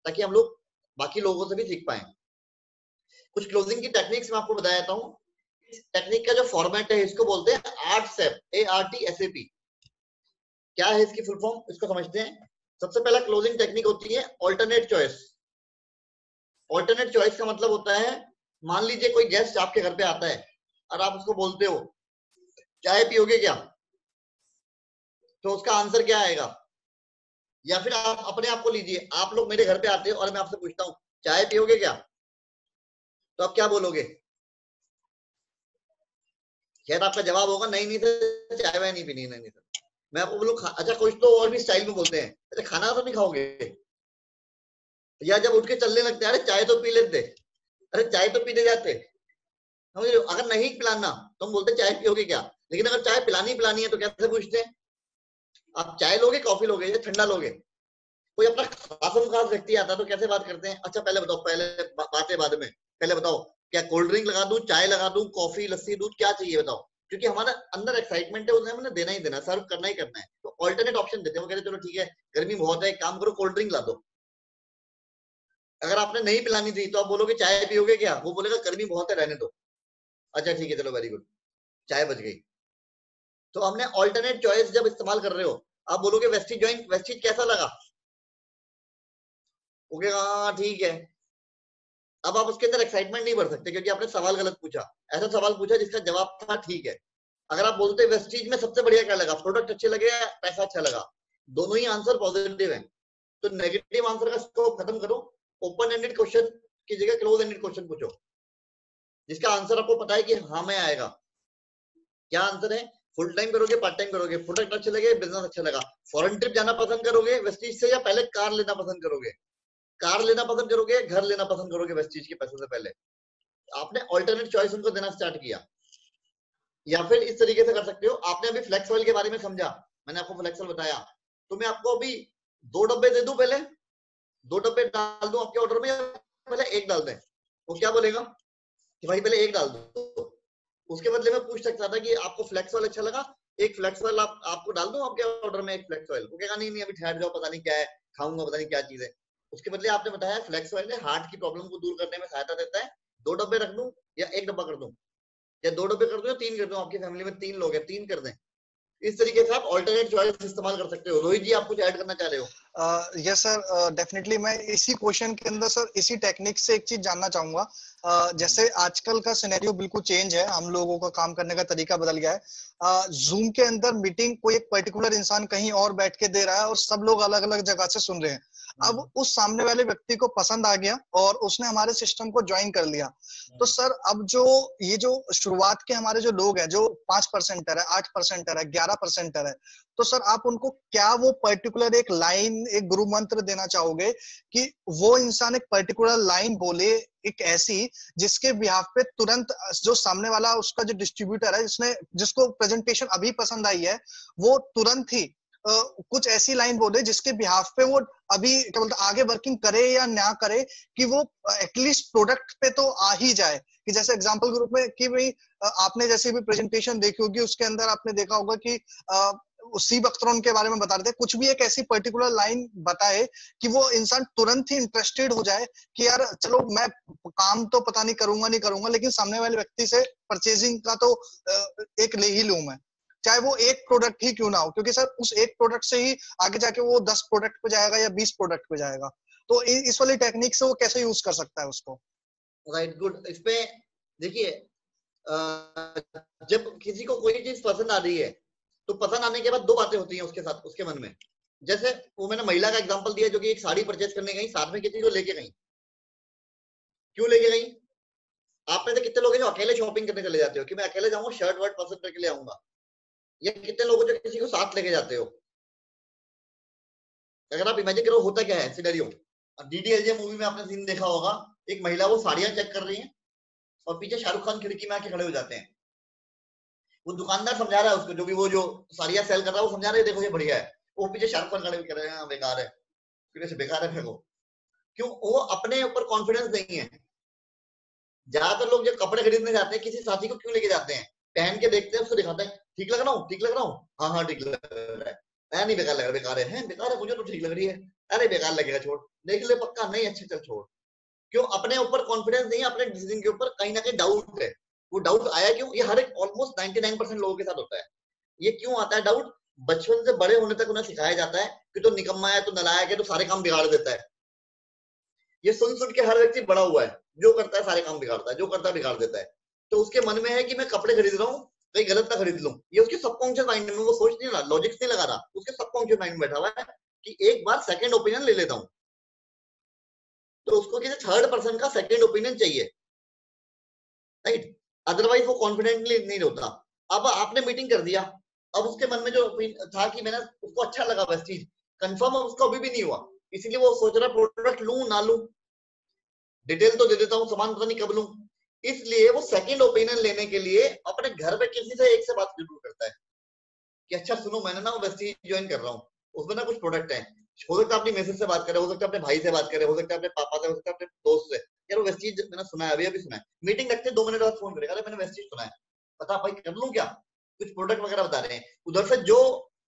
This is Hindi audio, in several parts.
ताकि हम लोग बाकी लोगों से भी सीख पाए। कुछ क्लोजिंग की टेक्निक्स मैं आपको बता देता हूँ। टेक्निक का जो फॉर्मेट है इसको बोलते हैं ARTSAP, ARTSAP। क्या है इसकी फुल फॉर्म, इसको समझते हैं। सबसे पहला क्लोजिंग टेक्निक होती है ऑल्टरनेट चॉइस। ऑल्टरनेट चॉइस का मतलब होता है, मान लीजिए कोई गेस्ट आपके घर पे आता है और आप उसको बोलते हो चाय पियोगे क्या, तो उसका आंसर क्या आएगा। या फिर आप अपने आप को लीजिए, आप लोग मेरे घर पे आते हो और मैं आपसे पूछता हूँ चाय पियोगे क्या, तो आप क्या बोलोगे। शायद आपका जवाब होगा नहीं नहीं सर चाय वाय नहीं पीनी, नहीं नहीं सर। मैं आपको बोलूँ अच्छा, कुछ तो और भी स्टाइल में बोलते हैं, अच्छा खाना तो नहीं खाओगे, या जब उठ के चलने लगते हैं अरे चाय तो पी लेते, अरे चाय तो पीने जाते। समझ रहे हो, अगर नहीं पिलाना तो हम बोलते चाय पियोगे क्या, लेकिन अगर चाय पिलानी है तो कैसे पूछते हैं, आप चाय लोगे कॉफी लोगे या ठंडा लोगे। कोई अपना खासम खास व्यक्ति आता है तो कैसे बात करते हैं, अच्छा पहले बताओ, पहले बातें बाद में, पहले बताओ क्या कोल्ड ड्रिंक लगा दूं, चाय लगा दूं, कॉफी लस्सी दूध क्या चाहिए बताओ। क्योंकि हमारा अंदर एक्साइटमेंट है, उसे हमने देना ही देना, सर्व करना ही करना है। तो ऑल्टरनेट ऑप्शन देते हैं, वो कहते चलो ठीक है गर्मी बहुत है, एक काम करो कोल्ड ड्रिंक ला दो। अगर आपने नहीं पिलानी थी तो आप बोलोगे चाय पियोगे क्या, वो बोलेगा गर्मी बहुत है रहने दो। अच्छा ठीक है चलो वेरी गुड, चाय बच गई। तो हमने ऑल्टरनेट चॉइस जब इस्तेमाल कर रहे हो, आप बोलोगे वेस्टीज ज्वाइन, वेस्टीज कैसा लगा, ओके हाँ ठीक है। अब आप उसके अंदर एक्साइटमेंट नहीं भर सकते क्योंकि आपने सवाल गलत पूछा, ऐसा सवाल पूछा जिसका जवाब था ठीक है। अगर आप बोलते वेस्टीज में सबसे बढ़िया क्या लगा, प्रोडक्ट अच्छे लगे या पैसा अच्छा लगा, दोनों ही आंसर पॉजिटिव है। तो नेगेटिव आंसर का स्कोप खत्म करो, ओपन एंडेड क्वेश्चन की जगह क्लोज एंडेड क्वेश्चन पूछो जिसका आंसर आपको पता है कि हाँ में आएगा। क्या आंसर है, फुल टाइम करोगे पार्ट टाइम करोगे, प्रोडक्ट अच्छे लगे बिजनेस अच्छा लगा, फॉरेन ट्रिप जाना पसंद करोगे वेस्टीज से या पहले कार लेना पसंद करोगे, कार लेना पसंद करोगे घर लेना पसंद करोगे वेस्टीज के पैसे से पहले। आपने ऑल्टरनेट चॉइस उनको देना स्टार्ट किया। या फिर इस तरीके से कर सकते हो, आपने अभी फ्लेक्स ऑयल के बारे में समझा, मैंने आपको फ्लेक्स ऑयल बताया, तो मैं आपको अभी 2 डब्बे दे दूं, पहले 2 डब्बे डाल दूं आपके ऑर्डर में, पहले एक डाल दें। वो क्या बोलेगा कि भाई पहले एक डाल दो। उसके बदले में पूछ सकता था कि आपको फ्लेक्स ऑयल अच्छा लगा, एक फ्लेक्स ऑयल आपको डाल दूं आपके ऑर्डर में एक फ्लेक्स ऑयल। वो कहेगा नहीं नहीं अभी ठहर जाओ, पता नहीं क्या है खाऊंगा, पता नहीं क्या चीज है। उसके बदले आपने बताया फ्लेक्स ऑयल है, हार्ट की प्रॉब्लम को दूर करने में सहायता देता है, 2 डब्बे रख दूं या एक डब्बा कर दूं, या 2 डब्बे कर दूं या 3 कर दूं, आपकी फैमिली में 3 लोग हैं 3 कर दें। इस तरीके से आप ऑल्टरनेट चॉइस इस्तेमाल कर सकते हो। रोहित जी आप कुछ ऐड करना चाह रहे हो। यस सर, डेफिनेटली मैं इसी क्वेश्चन के अंदर सर इसी टेक्निक से एक चीज जानना चाहूंगा। जैसे आजकल का सिनेरियो बिल्कुल चेंज है, हम लोगों का काम करने का तरीका बदल गया है। जूम के अंदर मीटिंग कोई एक पर्टिकुलर इंसान कहीं और बैठ के दे रहा है और सब लोग अलग अलग जगह से सुन रहे हैं। अब उस सामने वाले व्यक्ति को पसंद आ गया और उसने हमारे सिस्टम को ज्वाइन कर लिया। तो सर अब जो ये जो शुरुआत के हमारे जो लोग हैं जो 5% है, 8% है, 11% है, तो सर आप उनको क्या वो पर्टिकुलर एक लाइन, एक गुरु मंत्र देना चाहोगे कि वो इंसान एक पर्टिकुलर लाइन बोले, एक ऐसी जिसके बिहाफ पे तुरंत जो सामने वाला उसका जो डिस्ट्रीब्यूटर है जिसने जिसको प्रेजेंटेशन अभी पसंद आई है वो तुरंत ही कुछ ऐसी लाइन बोले जिसके बिहाफ पे वो अभी क्या बोलते आगे वर्किंग करे या ना करे कि वो एटलीस्ट प्रोडक्ट पे तो आ ही जाए। कि जैसे एग्जांपल के रूप में कि भाई आपने जैसे भी प्रेजेंटेशन देखी होगी उसके अंदर आपने देखा होगा कि सी बख्तरौन के बारे में बता रहे थे, कुछ भी एक ऐसी पर्टिकुलर लाइन बताए कि वो इंसान तुरंत ही इंटरेस्टेड हो जाए कि यार चलो मैं काम तो पता नहीं करूंगा लेकिन सामने वाले व्यक्ति से परचेजिंग का तो एक ले ही लूं मैं, चाहे वो एक प्रोडक्ट ही क्यों ना हो, क्योंकि सर उस एक प्रोडक्ट से ही आगे जाके वो 10 प्रोडक्ट पे जाएगा या 20 प्रोडक्ट पे जाएगा। तो इस वाली टेक्निक से वो कैसे यूज कर सकता है उसको। Right good. इस पे देखिए जब किसी को कोई चीज पसंद आ रही है तो पसंद आने के बाद 2 बातें होती हैं उसके साथ, उसके मन में। जैसे वो मैंने महिला का एग्जांपल दिया जो कि एक साड़ी परचेज करने गई, साथ में किसी को लेके गई। क्यों लेके गई, आप में से कितने लोग हैं जो अकेले शॉपिंग करने चले जाते हो कि मैं अकेले जाऊंगा शर्ट वर्ट पसंद करके ले आऊंगा, या कितने लोग जो किसी को साथ लेके जाते हो। अगर आप इमेजिन करो होता क्या है सिनेरियो, डीडीएलजे मूवी में आपने सीन देखा होगा, एक महिला वो साड़ियां चेक कर रही है और पीछे शाहरुख खान खिड़की में आके खड़े हो जाते हैं। वो दुकानदार समझा रहा है उसको, जो भी वो जो साड़ियां सेल कर रहा है वो समझा रहे देखो ये बढ़िया है, वो पीछे शाहरुख खान खड़े कर रहे हैं बेकार है, फिर से बेकार है फेंको। क्यों, वो अपने ऊपर कॉन्फिडेंस नहीं है। ज्यादातर लोग जब कपड़े खरीदने जाते हैं किसी साथी को क्यों लेके जाते हैं, पहन के देखते हैं उसको दिखाते हैं ठीक लग रहा हूँ, ठीक लग रहा हूँ, हाँ हाँ ठीक लग रहा है, नहीं बेकार लग रहा है, बेकार है बेकार है, मुझे तो ठीक लग रही है, अरे बेकार लगेगा, छोड़, देख ले पक्का नहीं, अच्छा चल छोड़। क्यों? अपने ऊपर कॉन्फिडेंस नहीं है, अपने डिसीजन के ऊपर कहीं ना कहीं डाउट है। वो डाउट आया क्यों? ये हर एक ऑलमोस्ट 99% लोगों के साथ होता है। ये क्यों आता है डाउट? बचपन से बड़े होने तक उन्हें सिखाया जाता है कि तो निकम्मा है, तो नालायक है, तो सारे काम बिगाड़ देता है। ये सुन सुन के हर व्यक्ति बड़ा हुआ है, जो करता है सारे काम बिगाड़ता है, जो करता है बिगाड़ देता है। तो उसके मन में है कि मैं कपड़े खरीद रहा हूँ, कहीं गलत ना खरीद लूं। ये उसके सबकॉन्शियस माइंड में, वो सोच नहीं रहा, लॉजिक्स नहीं लगा रहा, उसके सबकॉन्शियस माइंड में बैठा हुआ है कि एक बार सेकंड ओपिनियन ले लेता हूं। तो उसको किसी थर्ड पर्सन का सेकंड ओपिनियन चाहिए, राइट? अदरवाइज वो कॉन्फिडेंटली नहीं होता। अब आपने मीटिंग कर दिया, अब उसके मन में जो था कि मैंने उसको अच्छा लगा वेस्टीज, कंफर्म अब उसको अभी भी नहीं हुआ, इसीलिए वो सोच रहा प्रोडक्ट लूं ना लूं, डिटेल तो दे देता हूँ, सामान पता नहीं कब लूं। इसलिए वो सेकंड ओपिनियन लेने के लिए अपने घर पे किसी से एक से बात जरूर करता है कि अच्छा सुनो, मैंने ना वेस्टीज ज्वाइन कर रहा हूँ, उसमें ना कुछ प्रोडक्ट है, हो सकता है अपनी मैसेज से बात करे, हो सकता है अपने भाई से बात करे, हो सकता है अपने पापा से, हो सकता है अपने दोस्त से, यार वो वेस्टीज मैंने सुना है, अभी अभी सुना है। मीटिंग रखते 2 मिनट बाद फोन करेगा, अरे मैंने वेस्टीज सुना है, बता भाई कर लूं क्या? कुछ प्रोडक्ट वगैरह बता रहे हैं। उधर से जो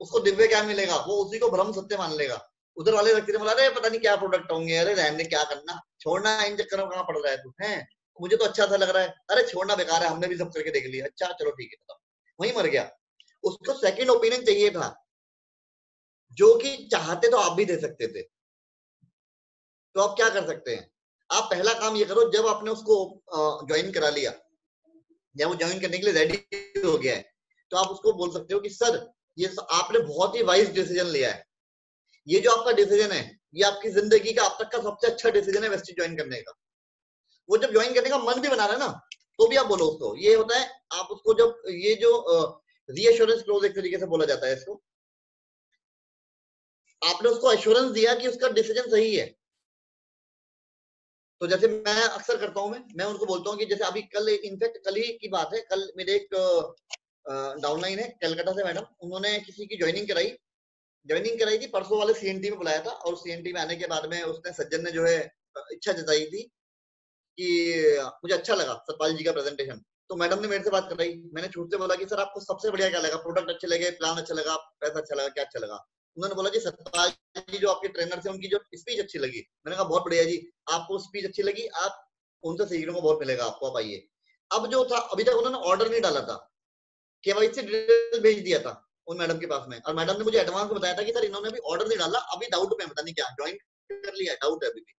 उसको दिव्य ज्ञान मिलेगा वो उसी को भ्रम सत्य मान लेगा। उधर वाले व्यक्ति ने बोला अरे पता नहीं क्या प्रोडक्ट होंगे, अरे रहने क्या करना, छोड़ना, इन चक्करों में कहाँ पड़ रहा है तू, है मुझे तो अच्छा सा लग रहा है, अरे छोड़ना बेकार है, हमने भी सब करके देख लिया, अच्छा चलो ठीक है, वहीं मर गया। उसको सेकंड ओपिनियन चाहिए था, जो कि चाहते तो आप भी दे सकते थे। तो आप क्या कर सकते हैं? आप पहला काम ये करो, जब आपने उसको ज्वाइन करा लिया, या वो ज्वाइन करने के लिए रेडी हो गया है, तो आप उसको बोल सकते हो कि सर ये आपने बहुत ही वाइज डिसीजन लिया है, ये जो आपका डिसीजन है ये आपकी जिंदगी का अब तक का सबसे अच्छा डिसीजन है वेस्टीज ज्वाइन करने का। वो जब ज्वाइन करने का मन भी बना रहा है ना, तो भी आप बोलो उसको, ये होता है आप उसको जब ये जो रीअश्योरेंस क्लोज एक तरीके से बोला जाता है इसको, आपने उसको एश्योरेंस दिया कि उसका डिसीजन सही है। तो जैसे मैं अक्सर करता हूँ, मैं उनको बोलता हूँ कि जैसे अभी कल, इनफैक्ट कल ही की बात है, कल मेरे एक डाउनलाइन है कलकत्ता से मैडम, उन्होंने किसी की ज्वाइनिंग कराई थी, परसों वाले सीएनटी में बुलाया था, और सीएनटी में आने के बाद में उसने, सज्जन ने जो है इच्छा जताई थी कि मुझे अच्छा लगा सतपाल जी का प्रेजेंटेशन। तो मैडम ने मेरे से बात कराई, मैंने छूट से बोला कि सर आपको सबसे बढ़िया क्या लगा, प्रोडक्ट अच्छे लगे, प्लान अच्छा लगा, पैसा अच्छा लगा, क्या अच्छा लगा? उन्होंने बोला जी सतपाल जी जो आपके ट्रेनर थे उनकी जो स्पीच अच्छी लगी। मैंने कहा बहुत बढ़िया जी, आपको स्पीच अच्छी लगी, आप उनसे सीखने को बहुत मिलेगा आपको, आप आइए। अब जो था, अभी तक उन्होंने ऑर्डर नहीं डाला था, केवाईसी डिटेल भेज दिया था उन मैडम के पास में, और मैडम ने मुझे एडवांस में बताया था कि सर इन्होंने अभी ऑर्डर नहीं डाला, अभी डाउट में, पता नहीं क्या ज्वाइन कर लिया, डाउट है अभी भी।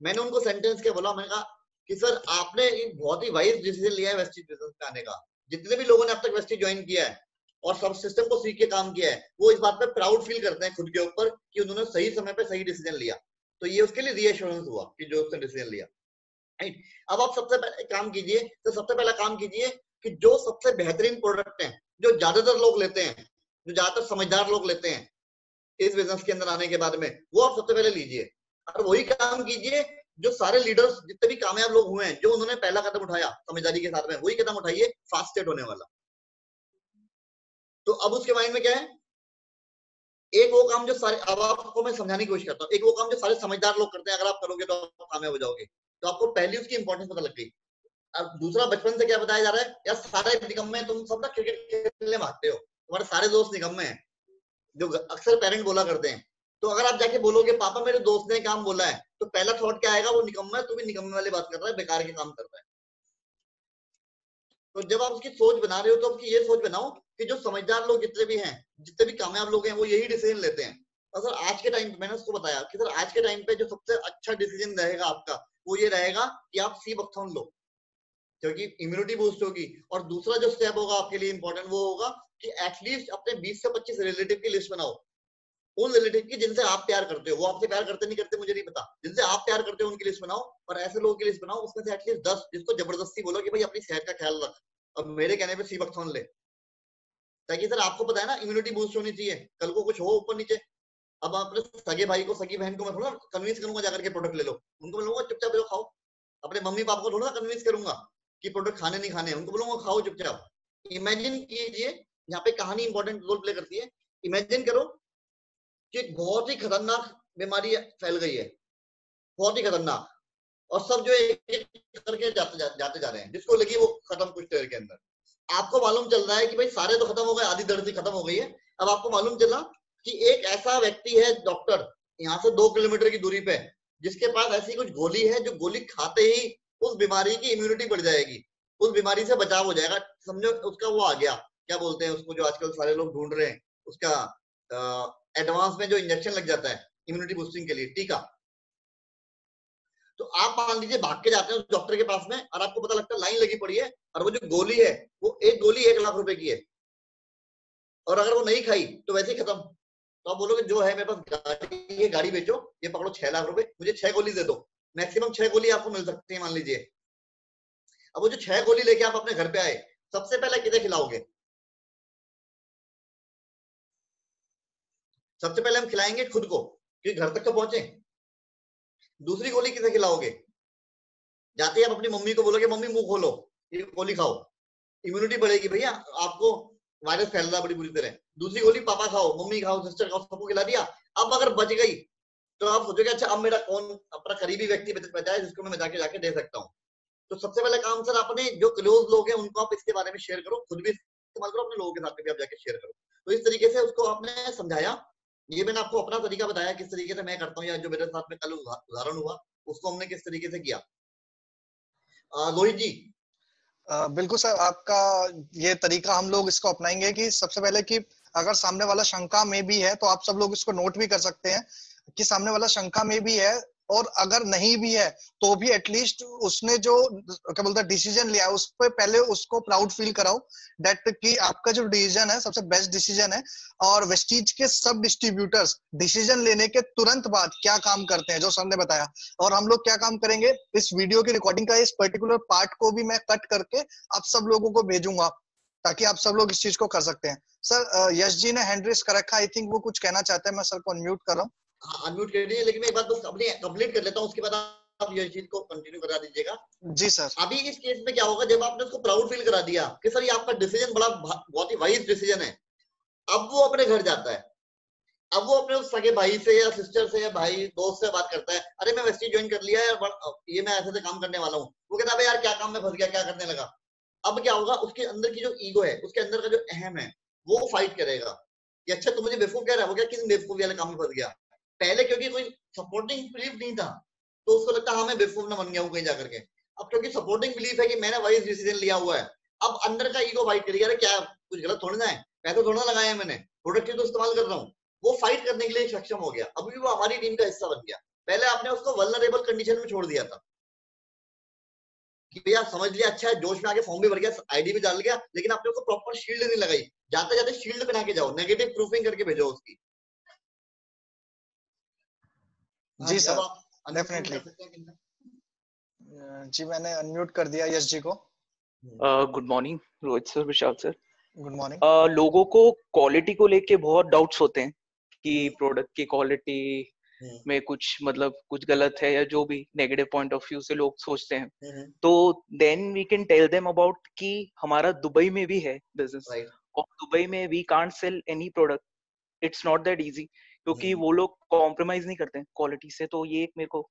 मैंने उनको सेंटेंस क्या बोला, मैंने कहा कि सर आपने एक बहुत ही वाइज डिसीजन लिया है वेस्टीज बिजनेस में आने का। जितने भी लोगों ने अब तक वेस्टीज ज्वाइन किया है और सब सिस्टम को सीख के काम किया है, वो इस बात पे प्राउड फील करते हैं खुद के ऊपर कि उन्होंने सही समय पे सही डिसीजन लिया। तो ये उसके लिए रीअश्योरेंस हुआ कि जो उसने डिसीजन लिया, राइट? अब आप सबसे पहले काम कीजिए, तो सबसे पहला काम कीजिए कि जो सबसे बेहतरीन प्रोडक्ट है, जो ज्यादातर लोग लेते हैं, जो ज्यादातर समझदार लोग लेते हैं इस बिजनेस के अंदर आने के बाद में, वो आप सबसे पहले लीजिए। और वही काम कीजिए जो सारे लीडर्स, जितने भी कामयाब लोग हुए हैं, जो उन्होंने पहला कदम उठाया समझदारी के साथ में, वही कदम उठाइए, फास्टेड होने वाला। तो अब उसके माइंड में क्या है, एक वो काम जो सारे, अब आपको मैं समझाने की कोशिश करता हूँ, एक वो काम जो सारे समझदार लोग करते हैं, अगर आप करोगे तो आप कामयाब हो जाओगे। तो आपको पहली उसकी इंपॉर्टेंस पता लग गई। अब दूसरा, बचपन से क्या बताया जा रहा है, यार सारे निकम्मे हैं, तुम सब ना क्रिकेट खेलने भागते हो, तुम्हारे सारे दोस्त निकम्मे हैं, जो अक्सर पेरेंट बोला करते हैं। तो अगर आप जाके बोलोगे पापा मेरे दोस्त ने काम बोला है, तो पहला थॉट क्या आएगा, वो निकम्मा है, तू भी निकम्मे वाली बात कर रहा है, बेकार के काम कर रहा है। तो जब आप उसकी सोच बना रहे हो, तो आपकी ये सोच बनाओ कि जो समझदार लोग जितने भी हैं, जितने भी कामयाब लोग हैं, वो यही डिसीजन लेते हैं। और सर आज के टाइम पे, मैंने उसको बताया कि सर आज के टाइम पे जो सबसे अच्छा डिसीजन रहेगा आपका, वो ये रहेगा कि आप सी बकथॉर्न लो, क्योंकि इम्यूनिटी बूस्ट होगी। और दूसरा जो स्टेप होगा आपके लिए इंपॉर्टेंट, वो होगा कि एटलीस्ट अपने 20 से 25 रिलेटिव की लिस्ट बनाओ, उन रिलेटिव की जिनसे आप प्यार करते हो, वो आपसे प्यार करते नहीं करते मुझे नहीं पता, जिनसे आप प्यार करते हो उनकी लिस्ट बनाओ, और ऐसे लोगों की लिस्ट बनाओ उसमें से एटलीस्ट 10 जिसको जबरदस्ती बोलो कि भाई अपनी सेहत का ख्याल रख, अब मेरे कहने पे सी बकथॉर्न ले, ताकि सर आपको पता है ना इम्यूनिटी बूस्ट होनी चाहिए, कल को कुछ हो ऊपर नीचे। अब अपने सगे भाई को, सगी बहन को मैं थोड़ा कन्विंस करूंगा जाकर के प्रोडक्ट ले लो, उनको बोलूंगा चुपचाप लो खाओ। अपने मम्मी पापा को थोड़ा कन्विंस करूंगा कि प्रोडक्ट खाने नहीं खाने, उनको बोलूंगा खाओ चुपचाप। इमेजिन कीजिए, यहाँ पे कहानी इंपॉर्टेंट रोल प्ले करती है। इमेजिन करो कि एक बहुत ही खतरनाक बीमारी फैल गई है, बहुत ही खतरनाक, और सब जो एक करके जाते जा रहे हैं, जिसको लगी वो खत्म कुछ देर के अंदर। आपको मालूम चल रहा है कि भाई सारे तो खत्म हो गए, आधी दर्द खत्म हो गई है। अब आपको मालूम चला कि एक ऐसा व्यक्ति है डॉक्टर, यहाँ से 2 किलोमीटर की दूरी पे, जिसके पास ऐसी कुछ गोली है जो गोली खाते ही उस बीमारी की इम्यूनिटी बढ़ जाएगी, उस बीमारी से बचाव हो जाएगा। समझो उसका वो आ गया, क्या बोलते हैं उसको, जो आजकल सारे लोग ढूंढ रहे हैं, उसका एडवांस में जो इंजेक्शन लग जाता है इम्यूनिटी बूस्टिंग के लिए, टीका। तो आप मान लीजिए भाग के जाते हैं उस डॉक्टर के पास में, और आपको पता लगता है लाइन लगी पड़ी है, और वो जो गोली है वो एक गोली 1 लाख रुपए की है, और अगर वो नहीं खाई तो वैसे ही खत्म। तो आप बोलोगे जो है मेरे पास गाड़ी है, गाड़ी बेचो, ये पकड़ो 6 लाख रुपए, मुझे 6 गोली दे दो। मैक्सिमम 6 गोली आपको मिल सकती है मान लीजिए। अब वो जो 6 गोली लेके आप अपने घर पे आए, सबसे पहले किसे खिलाओगे? सबसे पहले हम खिलाएंगे खुद को, क्योंकि घर तक तो पहुंचे। दूसरी गोली किसे खिलाओगे? जाते ही आप अपनी मम्मी को बोलोगे मम्मी मुंह खोलो, ये गोली खाओ, इम्यूनिटी बढ़ेगी भैया, आपको वायरस फैल रहा है बड़ी बुरी तरह। दूसरी गोली पापा खाओ, मम्मी खाओ, सिस्टर खाओ, सबको खिला दिया। अब अगर बच गई तो आप सोचोगे अच्छा अब मेरा कौन अपना करीबी व्यक्ति बचा है जिसको मैं जाके दे सकता हूँ। तो सबसे पहले काम सर, अपने जो क्लोज लोग हैं उनको आप इसके बारे में शेयर करो, खुद भी इस्तेमाल करो, अपने लोगों के साथ भी आप जाके शेयर करो। तो इस तरीके से उसको आपने समझाया। ये मैंने आपको अपना तरीका बताया किस तरीके से मैं करता हूँ, या जो मेरे साथ में कल उदाहरण हुआ उसको हमने किस तरीके से किया। लोहित जी। बिल्कुल सर, आपका ये तरीका हम लोग इसको अपनाएंगे कि सबसे पहले कि अगर सामने वाला शंका में भी है तो आप सब लोग इसको नोट भी कर सकते हैं कि सामने वाला शंका में भी है, और अगर नहीं भी है तो भी एटलीस्ट उसने जो क्या बोलते हैं डिसीजन लिया उस पर पहले उसको प्राउड फील कराओ दैट कि आपका जो डिसीजन है सबसे बेस्ट डिसीजन है। और वेस्टीज के सब डिस्ट्रीब्यूटर्स डिसीजन लेने के तुरंत बाद क्या काम करते हैं जो सर ने बताया, और हम लोग क्या काम करेंगे, इस वीडियो की रिकॉर्डिंग का इस पर्टिकुलर पार्ट को भी मैं कट करके आप सब लोगों को भेजूंगा ताकि आप सब लोग इस चीज को कर सकते हैं। सर यश जी ने हैंड रेस कर रखा, आई थिंक वो कुछ कहना चाहते हैं, मैं सर को अनम्यूट कर रहा हूँ। अनम्यूट कर दीजिए, लेकिन मैं एक बात बस अपनी कंप्लीट कर लेता हूँ, उसके बाद आप ये चीज को कंटिन्यू करा दीजिएगा। जी सर। अभी इस केस में क्या होगा, जब आपने उसको प्राउड फील करा दिया कि सर ये आपका डिसीजन बड़ा बहुत ही वाइज डिसीजन है, अब वो अपने घर जाता है, अब वो अपने उस सगे भाई से या सिस्टर से या भाई दोस्त से बात करता है, अरे मैं वेस्टी ज्वाइन कर लिया है, ये मैं ऐसे काम करने वाला हूँ। वो कहता है यार क्या काम में फंस गया, क्या करने लगा। अब क्या होगा, उसके अंदर की जो ईगो है, उसके अंदर का जो अहम है, वो फाइट करेगा कि अच्छा तू मुझे बेवकूफ कह रहा है, वो क्या किस बेवकूफी वाले काम में फंस गया। पहले क्योंकि कोई सपोर्टिंग बिलीफ नहीं था तो उसको लगता हाँ मैं बेवकूफ ना बन गया हूँ कहीं जाकर के। अब क्योंकि सपोर्टिंग बिलीफ है कि मैंने वाइज डिसीजन लिया हुआ है, अब अंदर का ईगो फाइट करेगा, अरे क्या कुछ गलत थोड़ी ना है, पैसे थोड़ा ना लगाए हैं मैंने, प्रोडक्ट ही तो इस्तेमाल कर रहा हूँ। वो फाइट करने के लिए सक्षम हो गया, अभी वो हमारी टीम का हिस्सा बन गया। पहले आपने उसको वल्नरेबल कंडीशन में छोड़ दिया था कि भैया समझ लिया, अच्छा है जोश में आके फॉर्म भी भर गया, आईडी भी डाल गया, लेकिन आपने उसको प्रॉपर शील्ड नहीं लगाई। जाते जाते शील्ड बना के जाओ, नेगेटिव प्रूफिंग करके भेजो उसकी। जी सर, अब आप डेफिनेटली। जी मैंने अनम्यूट कर दिया यश जी को। गुड मॉर्निंग रोहित सर, विशाल सर। Good morning. लोगों को क्वालिटी को लेके बहुत डाउट्स होते हैं कि प्रोडक्ट की क्वालिटी में कुछ मतलब कुछ गलत है या जो भी नेगेटिव पॉइंट ऑफ व्यू से लोग सोचते हैं। तो then we can tell them about कि हमारा दुबई में भी है बिजनेस, और दुबई में we can't sell any product, it's not that easy, क्योंकि वो लोग कॉम्प्रोमाइज नहीं करते क्वालिटी से। तो ये एक मेरे को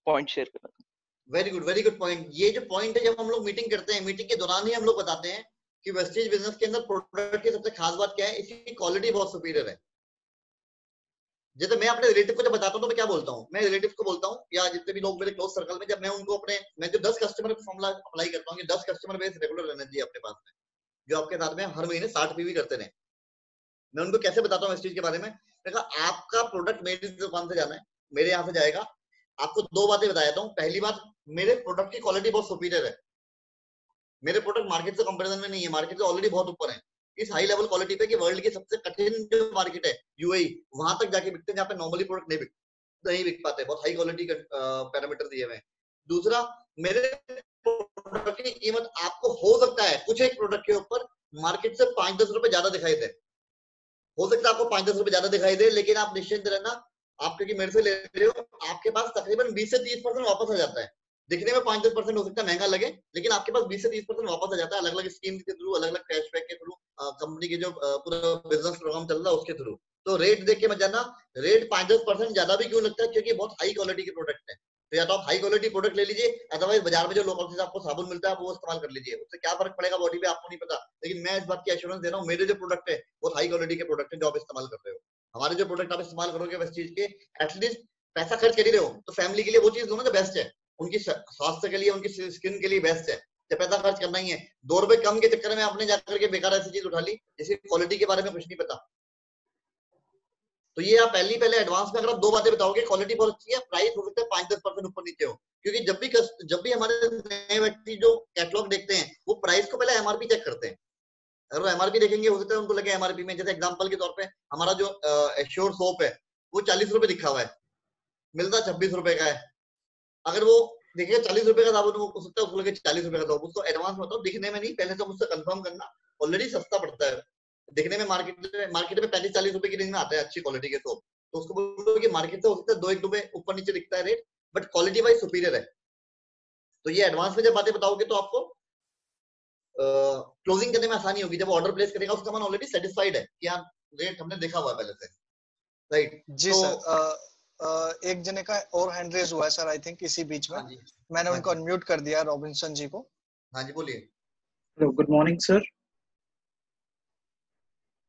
पॉइंट शेयर करना था। Very good point. ये जो पॉइंट है, जब हम लोग मीटिंग करते हैं, मीटिंग के दौरान ही हम लोग बताते हैं कि वेस्टीज बिजनेस के अंदर प्रोडक्ट की सबसे खास बात क्या है, इसकी क्वालिटी बहुत सुपीरियर है। जैसे मैं अपने रिलेटिव को जब बताता हूँ तो मैं क्या बोलता हूँ, मैं रिलेटिव को बोलता हूँ या जितने भी लोग मेरे क्लोज सर्कल में, जब मैं उनको अपने, मैं जो 10 कस्टमर फॉर्मूला अप्लाई करता हूँ कि 10 कस्टमर बेस रेगुलर रहना चाहिए अपने पास में, जो आपके साथ में हर महीने 60 पीवी करते रहे। मैं उनको कैसे बताता हूँ इस चीज के बारे में, मैंने कहा आपका प्रोडक्ट मेरी दुकान से जाना है, मेरे यहाँ से जाएगा, आपको 2 बातें बता देता हूँ। पहली बात, मेरे प्रोडक्ट की क्वालिटी बहुत सुपीरियर है, मेरे प्रोडक्ट मार्केट से कंपैरिजन में नहीं है, मार्केट से ऑलरेडी बहुत ऊपर है, इस हाई लेवल क्वालिटी पे कि वर्ल्ड की सबसे कठिन जो मार्केट है यूएई, वहां तक जाके बिकते हैं जहाँ पे नॉर्मली प्रोडक्ट नहीं बिक पाते, बहुत हाई क्वालिटी का पैरामीटर दिए हुए हैं। दूसरा, मेरे प्रोडक्ट की कीमत आपको हो सकता है कुछ एक प्रोडक्ट के ऊपर मार्केट से 5-10 रुपए ज्यादा दिखाई दे, हो सकता है आपको 5-10 रुपए ज्यादा दिखाई दे, लेकिन आप निश्चिंत रहना, आप क्योंकि मेरे से ले रहे हो, आपके पास तकरीबन 20 से 30% वापस आ जाता है। दिखने में 5-10% हो सकता है महंगा लगे, लेकिन आपके पास 20 से 30% वापस आ जाता है, अलग अलग स्कीम के थ्रू, अलग अलग कैशबैक के थ्रू, कंपनी के जो पूरा बिजनेस प्रोग्राम चल रहा है उसके थ्रू। तो रेट देख के मत जाना, रेट 5-10% ज्यादा भी क्यों लगता है, क्योंकि बहुत हाई क्वालिटी के प्रोडक्ट है। तो या तो आप हाई क्वालिटी प्रोडक्ट ले लीजिए, अदरवाइज बाजार में जो लोकल से आपको साबुन मिलता है आप वो इस्तेमाल कर लीजिए, उससे क्या फर्क पड़ेगा बॉडी पे आपको नहीं पता, लेकिन मैं इस बात की एश्योरेंस दे रहा हूँ, मेरे जो प्रोडक्ट है बहुत हाई क्वालिटी के प्रोडक्ट है जो आप इस्तेमाल कर रहे हो। हमारे जो प्रोडक्ट आप इस्तेमाल करोगे वेस्टीज के, एटलीस्ट पैसा खर्च कर ही रहे हो तो फैमिली के लिए वो चीज दो ना जो बेस्ट है, उनकी स्वास्थ्य के लिए, उनकी स्किन के लिए बेस्ट है। जब पैसा खर्च करना ही है, 2 रुपए कम के चक्कर में आपने जाकर के बेकार ऐसी चीज उठा ली जिसकी क्वालिटी के बारे में कुछ नहीं पता। तो ये आप पहले एडवांस में अगर आप 2 बातें बताओगे, क्वालिटी बहुत अच्छी है, प्राइस हो सकता है 5-10% ऊपर नीचे हो, क्योंकि जब भी हमारे नए व्यक्ति जो कैटलॉग देखते हैं वो प्राइस को पहले एमआरपी चेक करते हैं। अगर वो एमआरपी देखेंगे हो सकता है उनको लगे एमआरपी में, जैसे एग्जांपल के तौर पे हमारा जो एश्योर सोप है वो 40 रुपए लिखा हुआ है, मिलता 26 रुपए का है। अगर वो देखिए 40 रुपए का साबुन, हो सकता है उसको लगे 40 रुपए का साबुन, उसको एडवांस में बताओ, दिखने में नहीं, पहले तो मुझसे कंफर्म करना, ऑलरेडी सस्ता पड़ता है दिखने में, मार्केट में 35-40 रुपए की रेंज में आता है अच्छी क्वालिटी के सोप, तो उसको बोलो कि मार्केट से हो सकता है 2-1 रुपए ऊपर नीचे दिखता है rate, but quality wise superior है। तो ये एडवांस में जब बातें बताओगे तो आपको क्लोजिंग करने में आसानी होगी। जब ऑर्डर प्लेस करेगा उसका मन ऑलरेडी सेटिस्फाइड है कि हाँ रेट हमने देखा हुआ है पहले से, राइट? जी तो, सर एक जने का और हैंड रेज हुआ है सर, आई थिंक इसी बीच में। हाँ जी, मैंने हाँ उनको जी, अनम्यूट कर दिया, रॉबिन्सन जी को। हाँ जी बोलिए। Hello, good morning sir.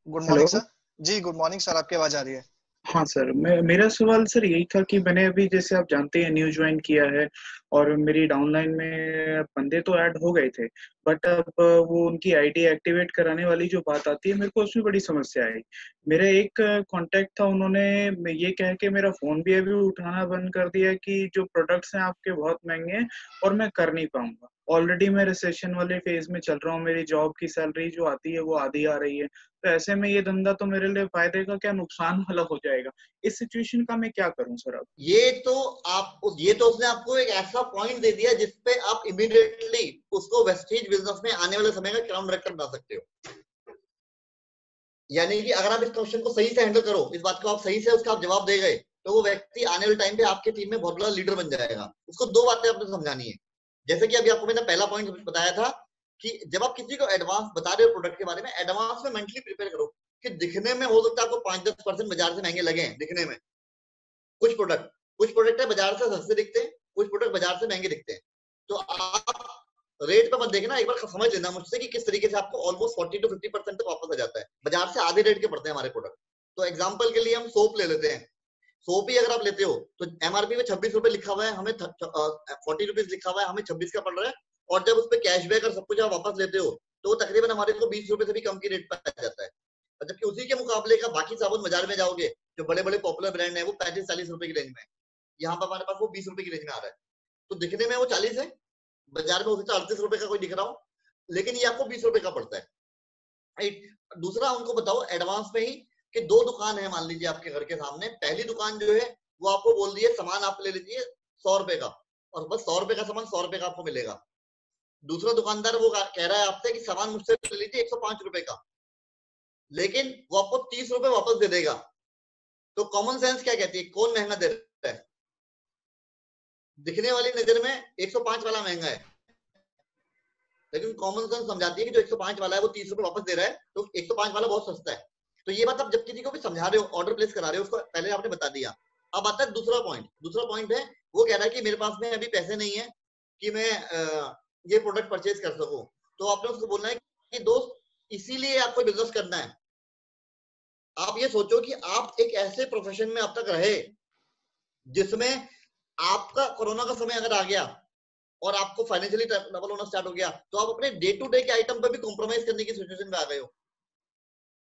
Good morning sir. जी गुड मॉर्निंग सर, आपकी आवाज आ रही है। हाँ सर, मेरा सवाल सर यही था कि मैंने अभी, जैसे आप जानते हैं, न्यू ज्वाइन किया है और मेरी डाउनलाइन में बंदे तो ऐड हो गए थे, बट अब वो उनकी आईडी एक्टिवेट कराने वाली जो बात आती है, मेरे को उसमें बड़ी समस्या आई। मेरा एक कांटेक्ट था, उन्होंने ये कह के मेरा फोन भी अभी उठाना बंद कर दिया कि जो प्रोडक्ट्स हैं आपके बहुत महंगे हैं और मैं कर नहीं पाऊंगा। ऑलरेडी मैं रिसेशन वाले फेज में चल रहा हूँ, मेरी जॉब की सैलरी जो आती है वो आधी आ रही है, तो ऐसे में ये धंधा तो मेरे लिए फायदे का क्या नुकसान वाला हो जाएगा। इस सिचुएशन का मैं क्या करूं सर अब? ये तो उसने आपको एक ऐसा पॉइंट दे दिया जिसपे आप इमीडिएटली उसको वेस्टीज बिजनेस में आने वाले समय का ग्राउंड डायरेक्टर बना सकते हो। यानी कि अगर आप इस क्वेश्चन को सही से हैंडल करो, इस बात को आप सही से उसका आप जवाब दे गए, तो वो व्यक्ति आने वाले टाइम पे आपके टीम में बहुत बड़ा लीडर बन जाएगा। उसको 2 बातें आपने समझानी है। जैसे कि अभी आपको मैंने पहला पॉइंट बताया था कि जब आप किसी को एडवांस बता रहे हो प्रोडक्ट के बारे में, एडवांस में मेंटली प्रिपेयर करो कि दिखने में हो सकता है आपको 5-10% बाजार से महंगे लगे दिखने में। कुछ प्रोडक्ट है बाजार से सस्ते दिखते हैं, कुछ प्रोडक्ट बाजार से महंगे दिखते हैं। तो आप रेट पे मत देखना, एक बार समझ लेना मुझसे कि किस तरीके से आपको ऑलमोस्ट 40-50% तक वापस आ जाता है। बाजार से आधे रेट के पड़ते हैं हमारे प्रोडक्ट। तो एग्जांपल के लिए हम सोप ले लेते हैं। सोप ही अगर आप लेते हो तो एमआरपी में 26 रुपए लिखा हुआ है, हमें 40 रुपीज लिखा हुआ है, हमें 26 का पड़ रहा है, और जब उस पर कैशबैक और सब कुछ आप वापस लेते हो तो वो तकरीबन हमारे को 20 रुपए से भी कम की रेट पर आ जाता है। और जबकि उसी के मुकाबले का बाकी साबुन बाजार में जाओगे, जो बड़े बड़े पॉपुलर ब्रांड है, वो 35-40 रुपए की रेंज में है। यहाँ पर हमारे पास वो 20 रुपए की रेंज में आ रहा है। तो दिखने में वो 40 है, बाजार में हो सकता है 38 रुपए का कोई दिख रहा हो, लेकिन ये आपको 20 रुपए का पड़ता है, राइट? दूसरा उनको बताओ एडवांस में ही कि 2 दुकान है मान लीजिए आपके घर के सामने। पहली दुकान जो है वो आपको बोल रही है सामान आप ले लीजिए 100 रुपए का, और बस 100 रुपए का सामान 100 रुपए का आपको मिलेगा। दूसरा दुकानदार वो कह रहा है आपसे कि सामान मुझसे ले लीजिए 105 रुपए का, लेकिन वो आपको 30 रुपए वापस दे देगा। तो कॉमन सेंस क्या कहती है, कौन महंगा दे रहा है? दिखने वाली नजर में 105 वाला महंगा है, लेकिन कॉमन सेंस समझाती है कि जो 105 वाला है वो 30 रुपए वापस दे रहा है, तो 105 वाला बहुत सस्ता है। तो ये बात आप जब किसी को भी समझा रहे हो, ऑर्डर प्लेस करा रहे हो, उसको पहले आपने बता दिया। अब आता है दूसरा पॉइंट है, वो कह रहा है कि मेरे पास में अभी पैसे नहीं है कि मैं ये प्रोडक्ट परचेज कर सकूं। तो आपने उसको बोलना है कि दोस्त, इसीलिए आपको बिजनेस करना है। आप ये सोचो कि आप एक ऐसे प्रोफेशन में अब तक रहे जिसमें आपका कोरोना का समय अगर आ गया और आपको फाइनेंशियली डबल होना स्टार्ट हो गया, तो आप अपने डे टू डे के आइटम पर भी कॉम्प्रोमाइज करने की सिचुएशन में आ गए हो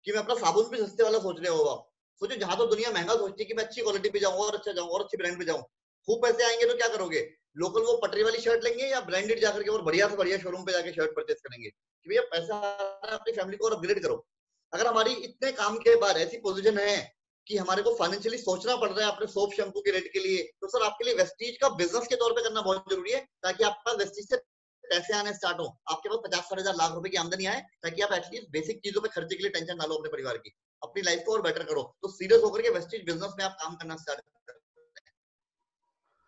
कि मैं अपना साबुन भी सस्ते वाला सोच रहे हो। आप सोचो, जहां तो दुनिया महंगा सोचती है कि मैं अच्छी क्वालिटी पे जाऊं और अच्छा जाऊं और अच्छी ब्रांड पे जाऊं, खूब पैसे आएंगे तो क्या करोगे? लोकल वो पटरी वाली शर्ट लेंगे या ब्रांडेड जाकर के और बढ़िया से बढ़िया शोरूम पे जाके शर्ट परचेज करेंगे कि भैया पैसा आ रहा है, अपनी फैमिली को और अपग्रेड करो। अगर हमारी इतने काम के बाद ऐसी पोजीशन है कि हमारे को फाइनेंशियली सोचना पड़ रहा है अपने सोप शैम्पू के रेट के लिए, तो सर आपके लिए वेस्टीज का बिजनेस के तौर पे करना बहुत जरूरी है, ताकि आपके पास वेस्टीज से पैसे आने स्टार्ट हो, आपके पास 50-60 लाख रुपए की आमदनी आए, ताकि आप एटलीस्ट बेसिक चीजों पे खर्चे के लिए टेंशन ना लो अपने परिवार की, अपनी लाइफ को और बेटर करो। तो सीरियस होकर के वेस्टीज बिजनेस में आप काम करना स्टार्ट करें।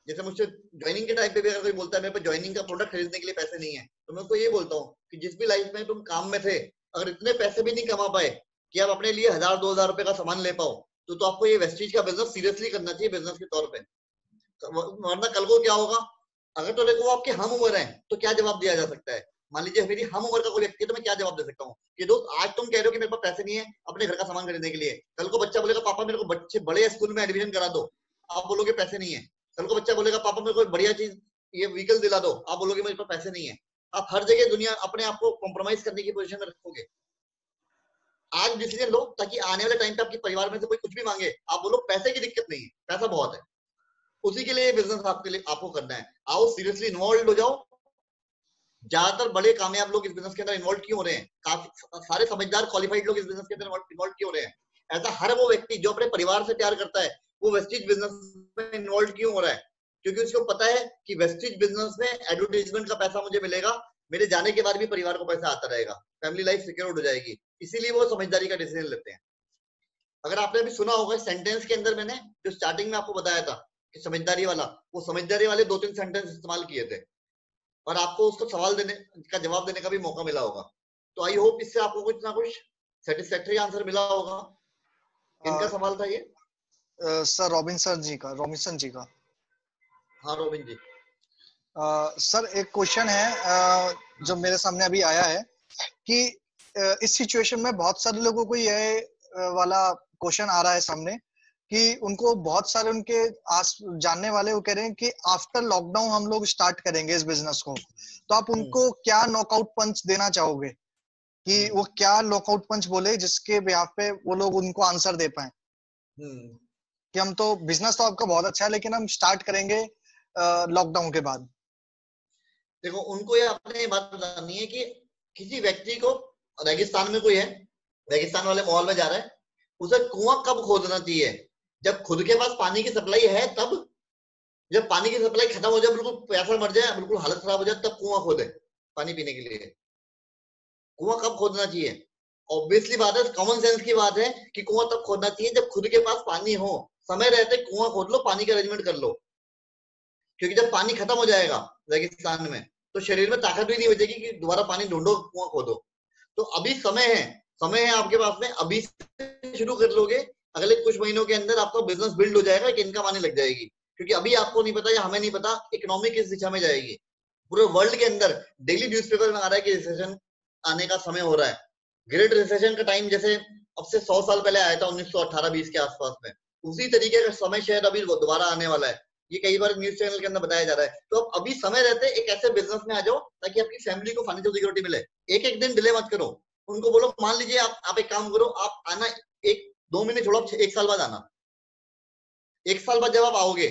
जैसे मुझसे ज्वाइनिंग के टाइम पे भी अगर कोई बोलता है मेरे पास ज्वाइनिंग का प्रोडक्ट खरीदने के लिए पैसे नहीं है, तो मैं उसको ये बोलता हूँ कि जिस भी लाइफ में तुम काम में थे, अगर इतने पैसे भी नहीं कमा पाए कि आप अपने लिए 1000-2000 रुपए का सामान ले पाओ, तो आपको ये वेस्टीज का बिजनेस सीरियसली करना चाहिए बिजनेस के तौर पे। वरना कल को क्या होगा, अगर तो देखो आपके हम उम्र हैं तो क्या जवाब दिया जा सकता है मान लीजिए मेरी हम उम्र का कोई व्यक्ति है, तो मैं क्या जवाब दे सकता हूँ कि दोस्त आज तुम कह रहे हो कि मेरे पास पैसे नहीं है अपने घर का सामान खरीदने के लिए, कल को बच्चा बोलेगा पापा मेरे को बच्चे बड़े स्कूल में एडमिशन करा दो, आप बोलोगे पैसे नहीं है। कल को बच्चा बोलेगा पापा मेरे को बढ़िया चीज ये व्हीकल दिला दो, आप बोलोगे मेरे पास पैसे नहीं है। आप हर जगह दुनिया अपने आप को कॉम्प्रोमाइज करने की पोजीशन में रखोगे। आज डिसीजन लो ताकि आने वाले टाइम पे आपके परिवार में से कोई कुछ भी मांगे आप बोलो पैसे की दिक्कत नहीं है, पैसा बहुत है। उसी के लिए बिजनेस आपके लिए आपको करना है। आओ सीरियसली इन्वॉल्व हो जाओ। ज्यादातर बड़े कामयाब लोग इस बिजनेस के अंदर इन्वॉल्व क्यों हो रहे हैं, काफी सारे समझदार क्वालिफाइड लोग इस बिजनेस के अंदर इन्वॉल्व क्यों हो रहे हैं? ऐसा हर वो व्यक्ति जो अपने परिवार से प्यार करता है वो वेस्टिज बिजनेस में इन्वॉल्व क्यों हो रहा है? क्योंकि उसको पता है कि वेस्टिज बिजनेस में एडवर्टाइजमेंट का पैसा मुझे मिलेगा, मेरे जाने के बाद भी परिवार को पैसा आता रहेगा, फैमिली लाइफ सिक्योर हो जाएगी, इसीलिए वो समझदारी का डिसीजन लेते हैं। अगर आपने अभी सुना होगा सेंटेंस के अंदर मैंने जो स्टार्टिंग में आपको बताया था कि समझदारी वाला, वो समझदारी वाले 2-3 सेंटेंस इस्तेमाल किए थे और आपको उसको सवाल देने का जवाब देने का भी मौका मिला होगा। तो आई होप इससे आपको कुछ ना कुछ सेटिस्फैक्टरी आंसर मिला होगा। इनका सवाल था ये सर रॉबिन्सन जी का। हाँ रोबिन जी। सर एक क्वेश्चन है जो मेरे सामने अभी आया है कि इस सिचुएशन में बहुत सारे लोगों को ये वाला क्वेश्चन आ रहा है सामने कि उनको बहुत सारे उनके आस जानने वाले वो कह रहे हैं कि आफ्टर लॉकडाउन हम लोग स्टार्ट करेंगे इस बिजनेस को, तो आप उनको क्या नॉकआउट पंच देना चाहोगे कि वो क्या नॉकआउट पंच बोले जिसके बिहाफ पे वो लोग उनको आंसर दे पाए कि हम तो बिजनेस तो आपका बहुत अच्छा है लेकिन हम स्टार्ट करेंगे लॉकडाउन के बाद? देखो उनको ये अपने बात बतानी है कि किसी व्यक्ति को रेगिस्तान में कोई है, रेगिस्तान वाले माहौल में जा रहा है, उसे कुआं कब खोदना चाहिए? जब खुद के पास पानी की सप्लाई है तब, जब पानी की सप्लाई खत्म हो जाए, बिल्कुल प्यासा मर जाए, बिल्कुल हालत खराब हो जाए, तब कुआं खोदे पानी पीने के लिए। कुआं कब खोदना चाहिए? ऑब्वियसली बात है, कॉमन सेंस की बात है कि कुआं तब खोदना चाहिए जब खुद के पास पानी हो। समय रहते कुआं खोद लो, पानी का अरेंजमेंट कर लो, क्योंकि जब पानी खत्म हो जाएगा रेगिस्तान में तो शरीर में ताकत भी नहीं बचेगी कि दोबारा पानी ढूंढो, कुआं खोदो। तो अभी समय है आपके पास में, अभी से शुरू कर लोगे, अगले कुछ महीनों के अंदर आपका बिजनेस बिल्ड हो जाएगा, एक इनकम आने लग जाएगी। क्योंकि अभी आपको नहीं पता या हमें नहीं पता इकोनॉमी किस दिशा में जाएगी। पूरे वर्ल्ड के अंदर डेली न्यूज़पेपर में आ रहा है कि रिसेशन आने का समय हो रहा है। ग्रेट रिसेशन का टाइम जैसे अब से 100 साल पहले आया था 1918-20 के आसपास में, उसी तरीके का समय शायद अभी दोबारा आने वाला है। ये कई बार न्यूज चैनल के अंदर बताया जा रहा है। तो अब अभी समय रहते एक ऐसे बिजनेस में आ जाओ ताकि आपकी फैमिली को फाइनेंशियल सिक्योरिटी मिले। एक एक दिन डिले मत करो। उनको बोलो मान लीजिए आप एक काम करो, आप आना 1-2 महीने छोड़ो, 1 साल बाद आना। 1 साल बाद जब आप आओगे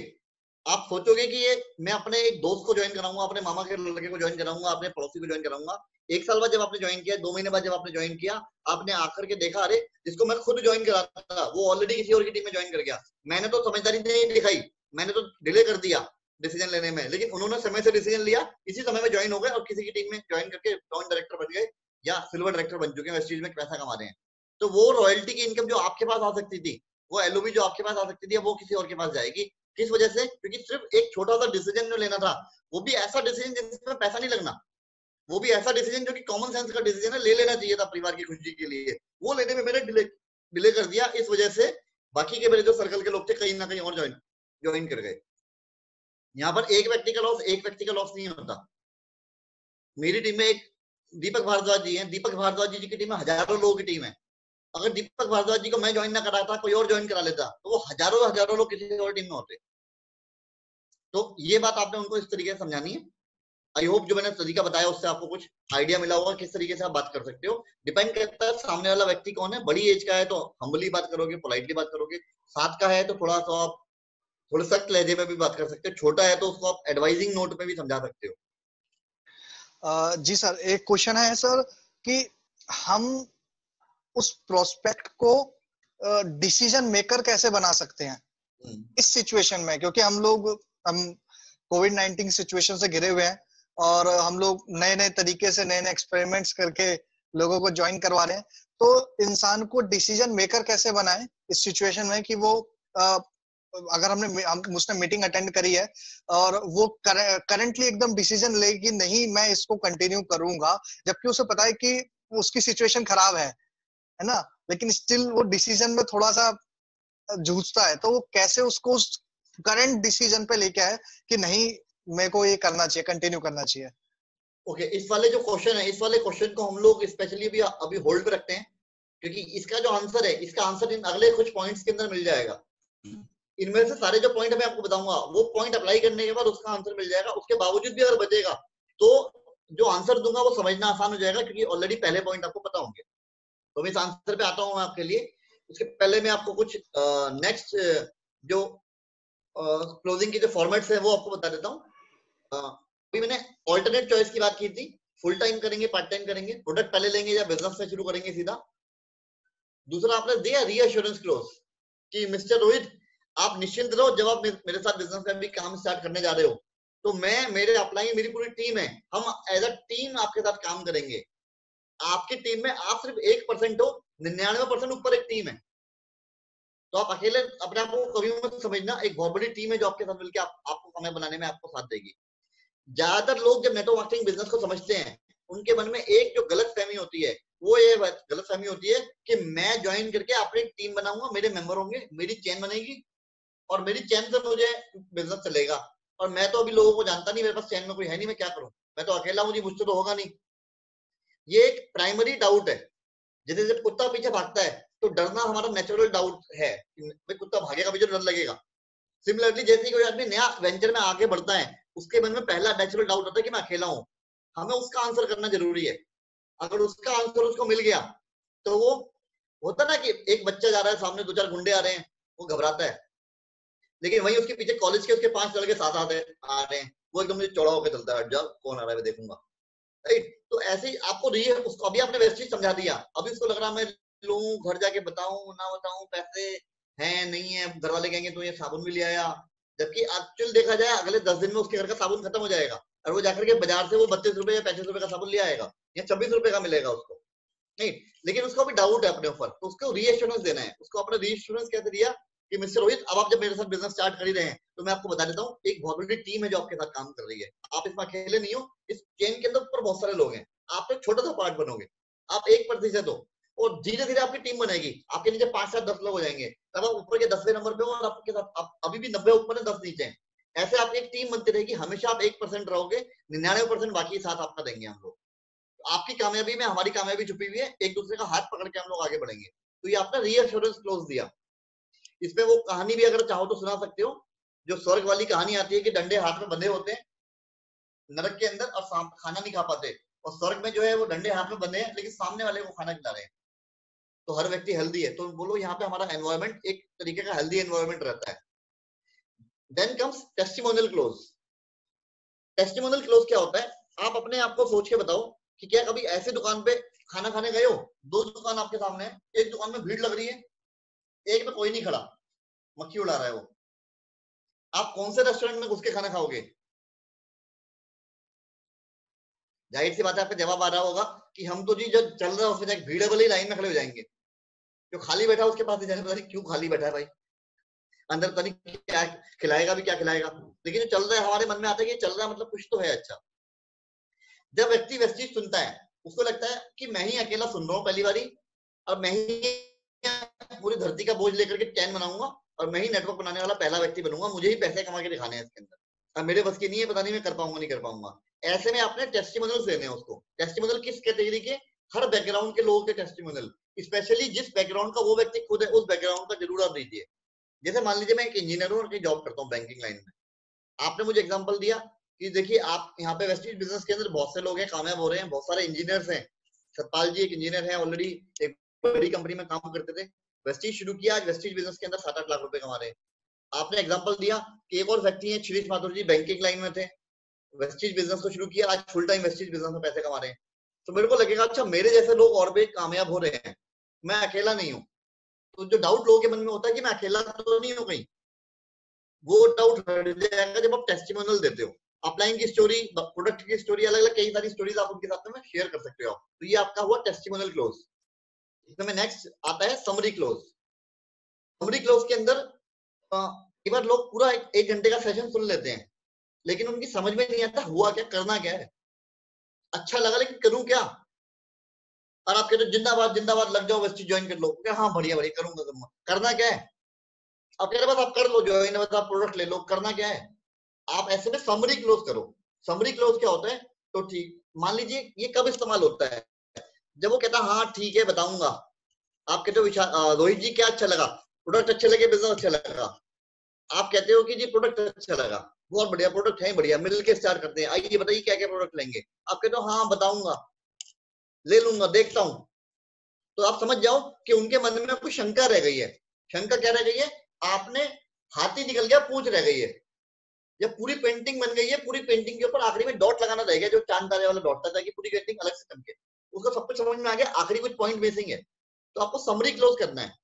आप सोचोगे कि ये मैं अपने एक दोस्त को ज्वाइन कराऊंगा, अपने मामा के लड़के को ज्वाइन कराऊंगा, अपने पड़ोसी को ज्वाइन कराऊंगा। 1 साल बाद जब आपने ज्वाइन किया, 2 महीने बाद जब आपने ज्वाइन किया, आपने आकर के देखा अरे जिसको मैं खुद ज्वाइन कराता था वो ऑलरेडी किसी और की टीम में ज्वाइन कर गया। मैंने तो समझदारी नहीं दिखाई, मैंने तो डिले कर दिया डिसीजन लेने में, लेकिन उन्होंने समय से डिसीजन लिया, इसी समय में ज्वाइन हो गए और किसी की टीम में ज्वाइन करके टॉन डायरेक्टर बन गए या सिल्वर डायरेक्टर बन चुके हैं, इस चीज में पैसा कमा रहे हैं। तो वो रॉयल्टी की इनकम जो आपके पास आ सकती थी, वो एलओबी जो आपके पास आ सकती थी, वो किसी और के पास जाएगी। किस वजह से? क्योंकि सिर्फ एक छोटा सा डिसीजन जो लेना था, वो भी ऐसा डिसीजन जिसमें पैसा नहीं लगना, वो भी ऐसा डिसीजन जो कि कॉमन सेंस का डिसीजन है, ले लेना चाहिए था परिवार की खुशी के लिए, वो लेने में मैंने डिले कर दिया। इस वजह से बाकी के मेरे जो सर्कल के लोग थे कहीं ना कहीं और ज्वाइन कर गए। यहाँ पर एक व्यक्ति का लॉस नहीं होता। मेरी टीम में एक दीपक भारद्वाज जी हैं, दीपक भारद्वाज जी की टीम में हजारों लोगों की टीम है। अगर दीपक भारद्वाज जी को मैं ज्वाइन ना कराता, कोई और ज्वाइन करा लेता, तो वो हजारों लोग किसी और टीम में होते। तो ये बात आपने उनको इस तरीके से समझानी है। आई होप जो मैंने तरीका बताया उससे आपको कुछ आइडिया मिला होगा किस तरीके से आप बात कर सकते हो। डिपेंड करता है सामने वाला व्यक्ति कौन है। बड़ी एज का है तो हम्बली बात करोगे, पोलाइटली बात करोगे। 7 का है तो थोड़ा सा आप थोड़े सख्त लहजे में भी बात कर सकते हो। छोटा है तो उसको आप एडवाइजिंग नोट में भी समझा सकते हो। जी सर, एक क्वेश्चन है सर कि हम उस प्रोस्पेक्ट को डिसीजन मेकर कैसे बना सकते हैं इस सिचुएशन में, क्योंकि हम कोविड-19 सिचुएशन से घिरे हुए हैं और हम लोग नए तरीके से नए एक्सपेरिमेंट्स करके लोगों को ज्वाइन करवा रहे हैं। तो इंसान को डिसीजन मेकर कैसे बनाए इस सिचुएशन में कि वो अगर उसने मीटिंग अटेंड करी है और वो करंटली एकदम डिसीजन ले कि नहीं मैं इसको कंटिन्यू करूंगा, जबकि उसे पता है कि उसकी सिचुएशन खराब है ना, लेकिन स्टिल वो डिसीजन में थोड़ा सा जूझता है, तो वो कैसे उसको उस करंट डिसीजन पे लेके आए कि नहीं मेरे को ये करना चाहिए, कंटिन्यू करना चाहिए? ओके, इस वाले जो क्वेश्चन है, इस वाले क्वेश्चन को हम लोग स्पेशली अभी होल्ड पे रखते हैं, क्योंकि इसका जो आंसर है, इसका आंसर इन अगले कुछ पॉइंट्स के अंदर मिल जाएगा। इनमें से सारे जो पॉइंट मैं आपको बताऊंगा, वो पॉइंट अप्लाई करने के बाद उसका आंसर मिल जाएगा। उसके बावजूद भी अगर बचेगा तो जो आंसर दूंगा वो समझना आसान हो जाएगा, क्योंकि ऑलरेडी पहले पॉइंट आपको पता होंगे। तो मैं इस आंसर पे आता हूँ आपके लिए। उसके पहले मैं आपको कुछ नेक्स्ट जो क्लोजिंग के जो फॉर्मेट्स है वो आपको बता देता हूँ। अभी मैंने ऑल्टरनेट चॉइस की बात की थी, फुल टाइम करेंगे, पार्ट टाइम करेंगे, प्रोडक्ट पहले लेंगे या बिजनेस में शुरू करेंगे सीधा। दूसरा आपने दिया रीअश्योरेंस क्लोज कि मिस्टर रोहित आप निश्चिंत रहो, जब आप मेरे साथ बिजनेस में भी काम स्टार्ट करने जा रहे हो तो मैं, मेरे अपलाइन, मेरी पूरी टीम है, हम एज अ टीम आपके साथ काम करेंगे। आपकी टीम में आप सिर्फ 1% हो, 99% ऊपर एक टीम है। तो आप अकेले अपने आप को कभी मत समझना, एक बहुत बड़ी टीम है जो आपके साथ मिलकर आपको कामयाब बनाने में आपको साथ देगी। ज्यादातर लोग जब नेटवर्क मार्केटिंग बिजनेस को समझते हैं, उनके मन में एक जो गलत फहमी होती है, वो ये गलत फहमी होती है कि मैं ज्वाइन करके अपनी टीम बनाऊंगा, मेरे मेंबर होंगे, मेरी चेन बनेगी और मेरी चेन से मुझे बिजनेस चलेगा। और मैं तो अभी लोगों को जानता नहीं, मेरे पास चेन में कोई है नहीं, मैं क्या करूं, मैं तो अकेला हूं जी, मुझसे तो होगा नहीं। ये एक प्राइमरी डाउट है। जैसे जब कुत्ता पीछे भागता है तो डरना हमारा नेचुरल डाउट है, भाई कुत्ता भागेगा, मुझे डर लगेगा। सिमिलरली जैसे ही कोई आदमी नया वेंचर में आगे बढ़ता है, उसके मन में पहला नेचुरल डाउट होता है कि मैं अकेला हूं। हमें उसका आंसर करना जरूरी है। अगर उसका आंसर उसको मिल गया तो वो होता ना कि एक बच्चा जा रहा है, सामने 2-4 गुंडे आ रहे हैं, वो घबराता है, लेकिन वहीं उसके पीछे कॉलेज के उसके 5 लड़के साथ आ रहे हैं, वो एकदम मुझे चौड़ा होकर चलता है, जब कौन आ रहा है मैं देखूंगा। राइट? तो ऐसे ही आपको उसको अभी आपने वेस्टेज समझा दिया, अभी उसको लग रहा मैं लूं, घर जाके बताऊं ना बताऊं, पैसे हैं नहीं है, घर वाले कहेंगे तो ये साबुन भी ले आया, जबकि एक्चुअल देखा जाए अगले 10 दिन में उसके घर का साबुन खत्म हो जाएगा और वो जाकर के बाजार से वो 32 रुपए या 35 रुपए का साबुन ले आएगा या 26 रुपए का मिलेगा उसको। नहीं, लेकिन उसको भी डाउट है अपने ऊपर, तो उसको रीएश्योरेंस देना है। उसको अपना रीएश्योरेंस कैसे दिया कि मिस्टर रोहित, अब आप जब मेरे साथ बिजनेस स्टार्ट कर ही रहे हैं तो मैं आपको बता देता हूँ, एक बहुत बड़ी टीम है जो आपके साथ काम कर रही है, आप इसमें अकेले नहीं हो, इस चेन के अंदर ऊपर बहुत सारे लोग हैं, आप एक छोटा सा पार्ट बनोगे, आप 1% हो और धीरे धीरे आपकी टीम बनेगी, आपके नीचे 5-7-10 लोग हो जाएंगे, तब आप ऊपर के 10वें नंबर पे हो और आपके साथ आप अभी भी 90 ऊपर है, 10 नीचे हैं। ऐसे आपकी एक टीम बनती रहेगी, हमेशा आप 1% रहोगे, 99% बाकी साथ आपका देंगे हम लोग। आपकी कामयाबी में हमारी कामयाबी छुपी हुई है, एक दूसरे का हाथ पकड़ के हम लोग आगे बढ़ेंगे। तो ये आपने रीअश्योरेंस क्लोज दिया। इसमें वो कहानी भी अगर चाहो तो सुना सकते हो, जो स्वर्ग वाली कहानी आती है कि डंडे हाथ में बंधे होते हैं नरक के अंदर और खाना नहीं खा पाते, और स्वर्ग में जो है वो डंडे हाथ में बंधे हैं लेकिन सामने वाले को खाना खिला रहे हैं, तो हर व्यक्ति हेल्दी है। तो बोलो यहाँ पे हमारा एनवायरमेंट एक तरीके का हेल्दी एनवायरमेंट रहता है। Then comes testimonial close. Testimonial close क्या होता है? आप अपने आप को सोच के बताओ कि क्या कभी ऐसे दुकान पे खाना खाने गए हो, 2 दुकान आपके सामने है, एक दुकान में भीड़ लग रही है, एक में कोई नहीं खड़ा, मक्खी उड़ा रहा है वो, आप कौन से रेस्टोरेंट में घुस के खाना खाओगे? जाहिर सी बात है आपका जवाब आ रहा होगा कि हम तो जी जब चल रहा है उसमें जाके भीड़ वाली लाइन में खड़े हो जाएंगे, जो खाली बैठा है उसके पास जाने, पता नहीं क्यों खाली बैठा है भाई, अंदर पता नहीं क्या खिलाएगा भी, क्या खिलाएगा। लेकिन जो चल रहा है हमारे मन में आता है कि चल रहा है मतलब कुछ तो है अच्छा। जब व्यक्ति वैसी चीज सुनता है, उसको लगता है कि मैं ही अकेला सुन रहा हूँ पहली बारी, और मैं ही पूरी धरती का बोझ लेकर के चैन बनाऊंगा और मैं ही नेटवर्क बनाने वाला पहला व्यक्ति बनूंगा, मुझे ही पैसे कमा के दिखाने हैं इसके अंदर, अब मेरे बस की नहीं है, पता नहीं मैं कर पाऊंगा नहीं कर पाऊंगा। ऐसे में आपने टेस्टिमोनियल देने हैं उसको। टेस्टिमोनियल किस कैटेगरी के? हर बैकग्राउंड के लोगों के टेस्टिमोनियल, स्पेशली जिस बैकग्राउंड का वो व्यक्ति खुद है उस बैकग्राउंड का जरूर आप दीजिए। जैसे मान लीजिए मैं एक इंजीनियर हूँ और कहीं जॉब करता हूँ बैंकिंग लाइन में, आपने मुझे एग्जांपल दिया कि देखिए आप यहाँ पे वेस्टेज बिजनेस के अंदर बहुत से लोग हैं कामयाब हो रहे हैं, बहुत सारे इंजीनियर्स हैं, सतपाल जी एक इंजीनियर है, ऑलरेडी एक बड़ी कंपनी में काम करते थे, वेस्टेज शुरू किया, आज वेस्टेज बिजनेस के अंदर 7-8 लाख रुपए कमा रहे हैं। आपने एग्जांपल दिया कि एक और व्यक्ति है शिरीष माथुर जी, बैंकिंग लाइन में थे, वेस्टेज बिजनेस को शुरू किया, आज फुल टाइम वेस्टेज बिजनेस में पैसे कमा रहे हैं। तो मेरे को लगेगा अच्छा मेरे जैसे लोग और भी कामयाब हो रहे हैं, मैं अकेला नहीं हूँ। तो जो डाउट लोगों के मन में होता है कि मैं अकेला तो नहीं हूँ कहीं, वो डाउट हट जाएगा जब आप टेस्टिमोनियल देते हो। अपलाइन की स्टोरी, प्रोडक्ट की स्टोरी, अलग अलग कई सारी स्टोरीज आप उनके साथ में शेयर कर सकते हो। तो ये आपका हुआ टेस्टिमोनियल क्लोज। इसमें नेक्स्ट आता है समरी क्लोज। समरी क्लोज के अंदर कई बार लोग पूरा 1 घंटे का सेशन सुन लेते हैं, लेकिन उनकी समझ में नहीं आता हुआ क्या, करना क्या है, अच्छा लगा लेकिन करूं क्या। और आप कहते हो जिंदाबाद जिंदाबाद, लग जाओ वेस्टेज ज्वाइन कर लो, क्या हाँ बढ़िया बढ़िया करूंगा करूंगा, करना क्या है? आप कह रहे बस आप कर लो ज्वाइन, बस आप प्रोडक्ट ले लो, करना क्या है? आप ऐसे में समरी क्लोज करो। समरी क्लोज क्या होता है? तो ठीक, मान लीजिए ये कब इस्तेमाल होता है, जब वो कहता है हाँ ठीक है बताऊंगा। आप कहते हो रोहित जी क्या अच्छा लगा, प्रोडक्ट अच्छे लगे, बिजनेस अच्छा लगा। आप कहते हो कि जी प्रोडक्ट अच्छा लगा, बहुत बढ़िया प्रोडक्ट है, बढ़िया, मिल के स्टार्ट करते हैं, आइए बताइए क्या क्या प्रोडक्ट लेंगे। आप कहते हो हाँ बताऊंगा, ले लूंगा, देखता हूं। तो आप समझ जाओ कि उनके मन में कुछ शंका रह गई है। शंका क्या रह गई है? आपने हाथी निकल गया, पूंछ रह गई है। जब पूरी पेंटिंग बन गई है, पूरी पेंटिंग के ऊपर आखिरी में डॉट लगाना रह गया, जो चांद तारे वाला डॉट था, ताकि पूरी पेंटिंग अलग से चमके। उसको सब कुछ समझ में आ गया, आखिरी कुछ पॉइंट मिसिंग है, तो आपको समरी क्लोज करना है।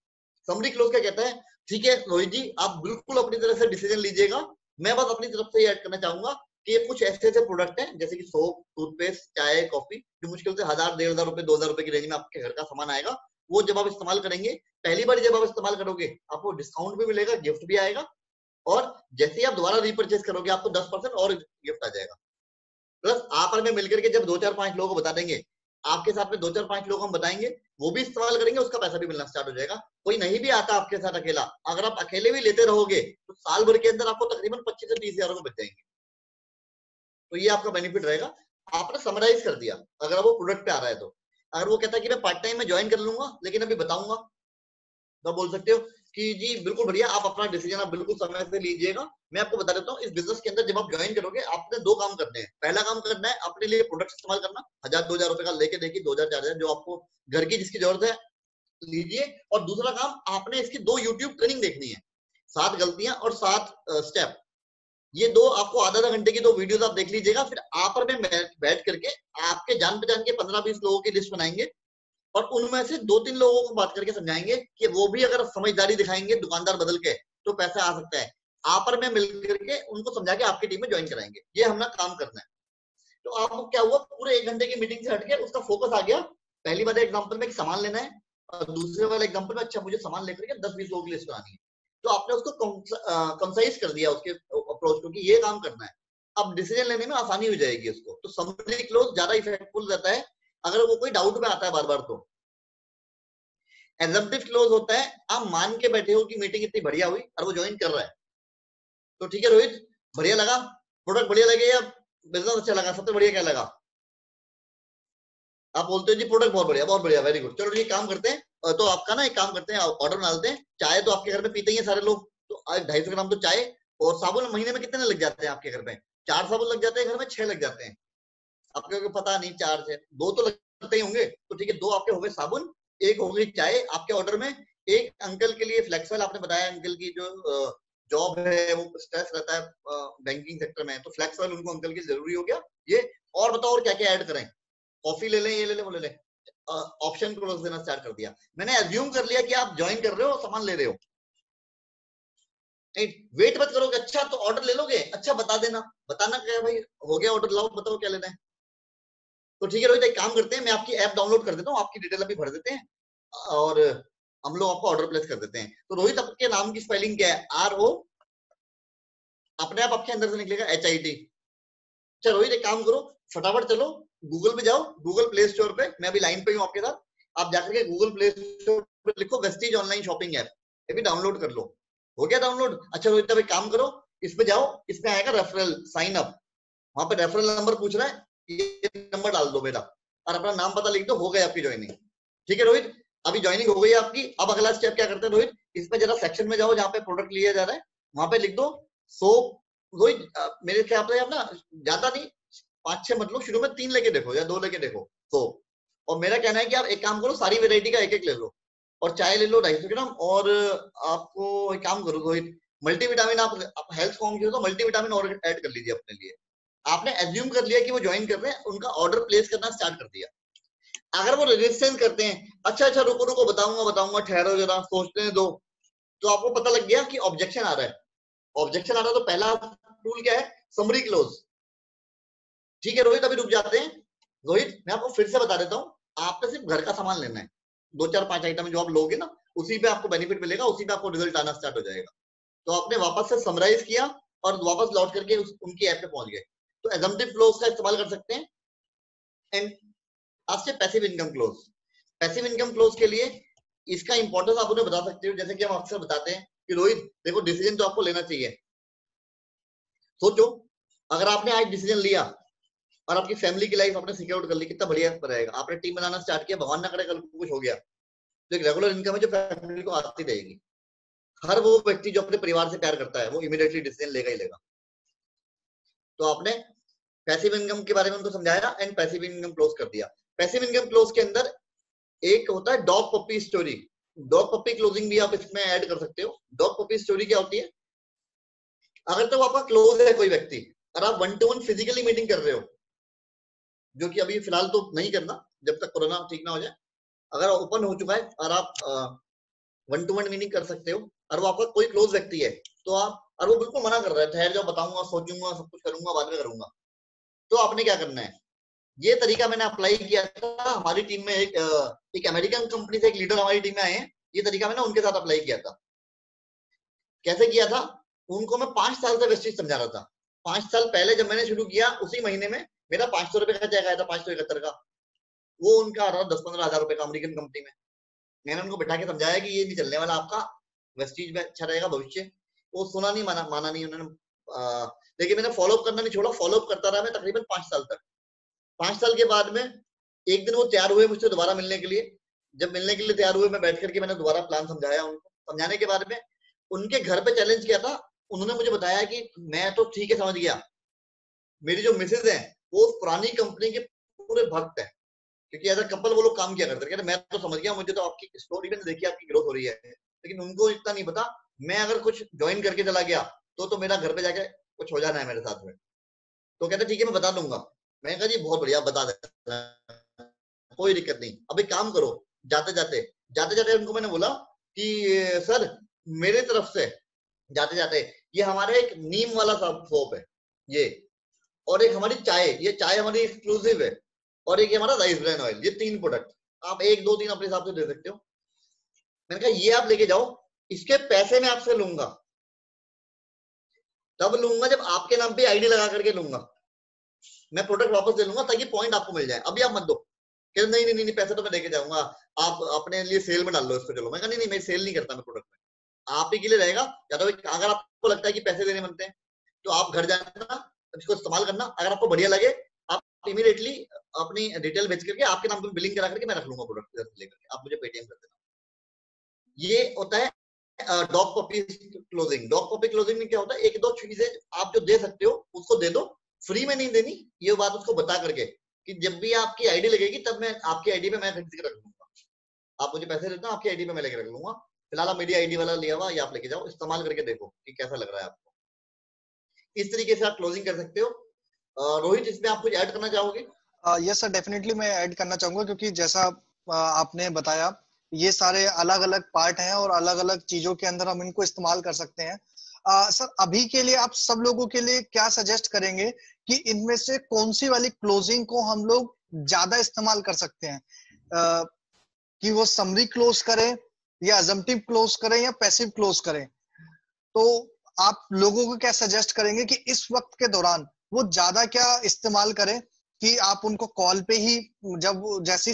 समरी क्लोज क्या कहता है? ठीक है रोहित जी, आप बिल्कुल अपनी तरफ से डिसीजन लीजिएगा, मैं बस अपनी तरफ से ऐड करना चाहूंगा कि ये कुछ ऐसे ऐसे प्रोडक्ट हैं, जैसे कि सोप, टूथपेस्ट, चाय, कॉफी, जो मुश्किल से 1000, 1500 रुपए, 2000 रुपए की रेंज में आपके घर का सामान आएगा। वो जब आप इस्तेमाल करेंगे, पहली बार जब आप इस्तेमाल करोगे, आपको डिस्काउंट भी मिलेगा, गिफ्ट भी आएगा, और जैसे ही आप दोबारा रीपरचेज करोगे, आपको 10% और गिफ्ट आ जाएगा। प्लस आप और मैं मिलकर के जब 2-4-5 लोगों को बता देंगे, आपके साथ में 2-4-5 लोग हम बताएंगे, वो भी इस्तेमाल करेंगे, उसका पैसा भी मिलना स्टार्ट हो जाएगा। कोई नहीं भी आता आपके साथ अकेला, अगर आप अकेले भी लेते रहोगे, तो साल भर के अंदर आपको तकरीबन 25 से 30 हजार रुपए बच जाएंगे। तो ये आपका बेनिफिट रहेगा। आपने समराइज कर दिया, अगर वो प्रोडक्ट पे आ रहा है तो। अगर वो कहता है कि मैं पार्ट टाइम में ज्वाइन कर लूंगा, लेकिन अभी बताऊंगा, तो बोल सकते हो कि जी बिल्कुल बढ़िया, आप अपना डिसीजन आप बिल्कुल समय से लीजिएगा। मैं आपको बता देता हूँ, इस बिजनेस के अंदर जब आप ज्वाइन करोगे, आपने 2 काम करने हैं। पहला काम करना है अपने लिए प्रोडक्ट इस्तेमाल करना, 1000-2000 रुपए का लेके देखिए, 2000-4000 जो आपको घर की जिसकी जरूरत है लीजिए। और दूसरा काम, आपने इसकी 2 यूट्यूब ट्रेनिंग देखनी है, 7 गलतियां और 7 स्टेप। ये 2 आपको आधा घंटे की 2 वीडियोस आप देख लीजिएगा। फिर आप और मैं बैठ करके आपके जान पहचान के 15-20 लोगों की लिस्ट बनाएंगे, और उनमें से 2-3 लोगों को बात करके समझाएंगे कि वो भी अगर समझदारी दिखाएंगे दुकानदार बदल के, तो पैसा आ सकता है। आप और मैं मिलकर के उनको समझा के आपकी टीम में ज्वाइन कराएंगे। ये हमने काम करना है। तो आपको क्या हुआ, पूरे 1 घंटे की मीटिंग से हटके उसका फोकस आ गया। पहली बार एग्जांपल में सामान लेना है, और दूसरे वाले एग्जांपल में अच्छा मुझे सामान लेकर के 10-20 लोगों की लिस्ट बनानी है। तो आपने उसको कंसाइज कर दिया, उसके अप्रोच को, कि ये काम करना है। अब डिसीजन लेने में आसानी हो जाएगी उसको। तो समरी क्लोज ज्यादा इफेक्टफुल रहता है अगर वो कोई डाउट में आता है बार बार। तो एजम्पटिव क्लोज होता है, आप मान के बैठे हो कि मीटिंग इतनी बढ़िया हुई और वो ज्वाइन कर रहा है, तो ठीक है रोहित, बढ़िया लगा, प्रोडक्ट बढ़िया लगे या बिजनेस अच्छा लगा, सबसे बढ़िया क्या लगा? आप बोलते हो जी प्रोडक्ट बहुत बढ़िया, बहुत बढ़िया, वेरी गुड। चलो ये काम करते हैं, तो आपका ना एक काम करते हैं, ऑर्डर बना लेते हैं। चाय तो आपके घर में पीते ही हैं सारे लोग, तो 250 ग्राम तो चाय। और साबुन महीने में कितने लग जाते हैं आपके घर में? 4 साबुन लग जाते हैं घर में, 6 लग जाते हैं। आपके पता नहीं, 4 से 2 तो लगते ही होंगे। तो ठीक है, 2 आपके हो गए साबुन, 1 हो गई चाय आपके ऑर्डर में, 1 अंकल के लिए फ्लेक्सवेल। आपने बताया अंकल की जो जॉब है वो स्ट्रेस रहता है बैंकिंग सेक्टर में, तो फ्लेक्सवेल उनको अंकल की जरूरी हो गया ये। और बताओ और क्या क्या ऐड करें? कॉफी ले लें, ये ले लें, वो ले लें। ऑप्शन क्लोज देना स्टार्ट कर दिया। मैंने अज्यूम कर लिया कि आप ज्वाइन कर रहे हो, सामान ले रहे हो। वेट मत करोगे, अच्छा तो ऑर्डर ले लोगे, अच्छा बता देना, बताना क्या है भाई, हो गया ऑर्डर, लाओ बताओ क्या लेना है। तो ठीक है रोहित, एक काम करते हैं, मैं आपकी ऐप डाउनलोड कर देता हूँ, आपकी डिटेल अभी भर देते हैं, और हम लोग आपको ऑर्डर प्लेस कर देते हैं। तो रोहित, आपके नाम की स्पेलिंग क्या है? RO, अपने आप आपके अंदर से निकलेगा HIT। अच्छा रोहित, एक काम करो, फटाफट चलो गूगल पे जाओ, गूगल प्ले स्टोर पे, मैं अभी लाइन पे हूँ आपके साथ, आप जाकर के गूगल प्ले स्टोर पे लिखो वेस्टीज ऑनलाइन शॉपिंग ऐप, ये भी डाउनलोड कर लो। हो गया डाउनलोड? अच्छा रोहित, तब एक काम करो, इसमें जाओ, इसमें आएगा रेफरल साइन अप, वहां पे रेफरल नंबर पूछ रहा है, ये नंबर डाल दो मेरा, और अपना नाम पता लिख दो, हो गई आपकी ज्वाइनिंग। ठीक है रोहित, अभी ज्वाइनिंग हो गई आपकी। अब अगला स्टेप क्या करते हैं रोहित, इसमें जरा सेक्शन में जाओ जहाँ पे प्रोडक्ट लिया जा रहा है, वहां पे लिख दो सोप। रोहित मेरे ख्याल से आप ना ज्यादा नहीं, 5-6 मतलब, शुरू में 3 लेके देखो या 2 लेके देखो सोप। और मेरा कहना है कि आप एक काम करो, सारी वेरायटी का एक ले लो, और चाय ले लो 250 ग्राम। और आपको एक काम करो रोहित, मल्टीविटामिन, आप हेल्थ कॉन्शियस हो तो मल्टीविटामिन और ऐड कर लीजिए अपने लिए। आपने एज्यूम कर लिया कि वो ज्वाइन कर रहे हैं, उनका ऑर्डर प्लेस करना स्टार्ट कर दिया। अगर वो रेजिस्टेंस करते हैं, अच्छा अच्छा रुको रुको बताऊंगा, ठहरो जरा, सोचने दो, तो आपको पता लग गया कि ऑब्जेक्शन आ रहा है। ऑब्जेक्शन आ रहा है तो पहला टूल क्या है? Summary close. ठीक है रोहित, अभी रुक जाते हैं। रोहित, मैं आपको फिर से बता देता हूँ, आपने सिर्फ घर का सामान लेना है, 2-4-5 आइटम जो आप लोगे ना, उसी पे आपको बेनिफिट मिलेगा, उसी पे आपको रिजल्ट आना स्टार्ट हो जाएगा। तो आपने वापस से समराइज किया और वापस लौट करके उनकी ऐप पे पहुंच गए। तो एजम्पटिव क्लोज का इस्तेमाल कर सकते हैं। एंड आज से passive income close. Passive income close के लिए इसका इंपॉर्टेंस आप उन्हें बता सकते हो, जैसे कि हम अक्सर बताते हैं कि रोहित देखो, डिसीजन तो आपको लेना चाहिए। सोचो, अगर आपने आज डिसीजन लिया और आपकी फैमिली की लाइफ आपने सिक्योर कर ली, कितना बढ़िया रहेगा। आपने टीम बनाना स्टार्ट किया, भगवान ना करे कल को कुछ हो गया तो एक रेगुलर इनकम है जो फैमिली को आती रहेगी। हर वो व्यक्ति जो अपने परिवार से प्यार करता है वो इमीडिएटली डिसीजन लेगा ही लेगा। तो आपने पैसिव इनकम के बारे में उनको समझाया एंड पैसिव इनकम क्लोज कर दिया। पैसिव इनकम क्लोज के अंदर एक होता है डॉग पप्पी स्टोरी। डॉग पप्पी क्लोजिंग भी आप इसमें ऐड कर सकते हो। डॉग पप्पी स्टोरी क्या होती है, अगर तो आपका क्लोज है कोई व्यक्ति और आप 1-to-1 फिजिकली मीटिंग कर रहे हो, जो कि अभी फिलहाल तो नहीं करना जब तक कोरोना ठीक ना हो जाए, अगर ओपन हो चुका है और आप 1-to-1 मीटिंग कर सकते हो और वो आपका कोई क्लोज व्यक्ति है तो आप, और वो बिल्कुल मना कर रहा है, ठहर जाओ बताऊंगा, सोचूंगा, सब कुछ करूंगा, बाद में करूंगा, तो आपने क्या करना है, ये तरीका मैंने अप्लाई किया था हमारी टीम में। एक अमेरिकन कंपनी से एक लीडर हमारी टीम में आए हैं, ये तरीका मैंने उनके साथ अप्लाई किया था। कैसे किया था, उनको मैं 5 साल से वेस्टेज समझा रहा था। 5 साल पहले जब मैंने शुरू किया उसी महीने में मेरा 500 रुपए का चेक आया था, 571 का। वो उनका आ रहा 10-15 हजार रुपए का अमेरिकन कंपनी में। मैंने उनको बैठा के समझाया कि ये नहीं चलने वाला आपका, वेस्टेज में अच्छा रहेगा भविष्य। वो सुना नहीं, माना नहीं उन्होंने। लेकिन मैंने फॉलोअप करना नहीं छोड़ा, फॉलोअप करता रहा मैं तकरीबन 5 साल तक। 5 साल के बाद में एक दिन वो तैयार हुए मुझसे दोबारा मिलने के लिए। जब मिलने के लिए तैयार हुए, मैं बैठ करके मैंने दोबारा प्लान समझाया उनको। समझाने के बाद में उनके घर पे चैलेंज किया था। उन्होंने मुझे बताया कि मैं तो ठीक है समझ गया, मेरी जो मिसेज है वो पुरानी कंपनी के पूरे भक्त है, क्योंकि एज अ कपल वो लोग काम किया करते थे। मैं तो समझ गया, मुझे तो आपकी स्टोरी मैंने देखी, आपकी ग्रोथ हो रही है, लेकिन उनको इतना नहीं पता मैं अगर कुछ ज्वाइन करके चला गया तो मेरा घर पे जाके कुछ हो जाना है मेरे साथ में। तो कहते ठीक है मैं बता दूंगा। मैंने कहा जी बहुत बढ़िया, बता देना, कोई दिक्कत नहीं। अब एक काम करो, जाते जाते उनको मैंने बोला कि सर मेरे तरफ से जाते जाते ये हमारा एक नीम वाला सोप है ये, और एक हमारी चाय, ये चाय हमारी एक्सक्लूसिव है, और एक हमारा राइस ब्रान ऑयल, ये 3 प्रोडक्ट आप 1-2-3 अपने हिसाब से दे सकते हो। मैंने कहा ये आप लेके जाओ, इसके पैसे मैं आपसे लूंगा, तब लूंगा जब आपके नाम पे आईडी लगा करके लूंगा। मैं प्रोडक्ट वापस ले लूंगा ताकि पॉइंट आपको मिल जाए, अभी आप मत दो। कह नहीं पैसे तो मैं देके जाऊंगा, आप अपने लिए सेल में डाल लो इसको। चलो, मैं कहा नहीं मैं सेल नहीं करता, मैं प्रोडक्ट में आप ही के लिए रहेगा। या तो अगर आपको लगता है कि पैसे देने बनते हैं तो आप घर जाना, इसको इस्तेमाल करना, अगर आपको बढ़िया लगे आप इमीडिएटली अपनी डिटेल भेज करके आपके नाम पे बिलिंग करा करके मैं रख लूंगा प्रोडक्ट लेकर, आप मुझे पेटीएम कर देना। ये होता है dog puppy closing. Dog puppy closing में क्या होता है, 1-2 चीजें आप जो दे सकते हो उसको दे दो, फ्री में नहीं देनी, ये बात उसको बता करके कि जब भी आपकी आईडी लगेगी तब मैं आपकी आईडी पे मैं खरीद के रख लूंगा, आप मुझे पैसे देना, आपकी आईडी पे मैं लेके रख लूंगा। फिलहाल आप मेरी आईडी वाला लिया हुआ, ये आप लेके जाओ, इस्तेमाल करके देखो कि कैसा लग रहा है आपको। इस तरीके से आप क्लोजिंग कर सकते हो। रोहित, इसमें आप कुछ ऐड करना चाहोगे? यस सर, डेफिनेटली मैं ऐड करना चाहूंगा, क्योंकि जैसा आपने बताया ये सारे अलग अलग पार्ट हैं और अलग अलग चीजों के अंदर हम इनको इस्तेमाल कर सकते हैं। सर अभी के लिए आप सब लोगों के लिए क्या सजेस्ट करेंगे कि इनमें से कौन सी वाली क्लोजिंग को हम लोग ज्यादा इस्तेमाल कर सकते हैं, कि वो समरी क्लोज करें या अजम्पटिव क्लोज करें या पैसिव क्लोज करें? तो आप लोगों को क्या सजेस्ट करेंगे कि इस वक्त के दौरान वो ज्यादा क्या इस्तेमाल करें, कि आप उनको कॉल पे ही, जब जैसी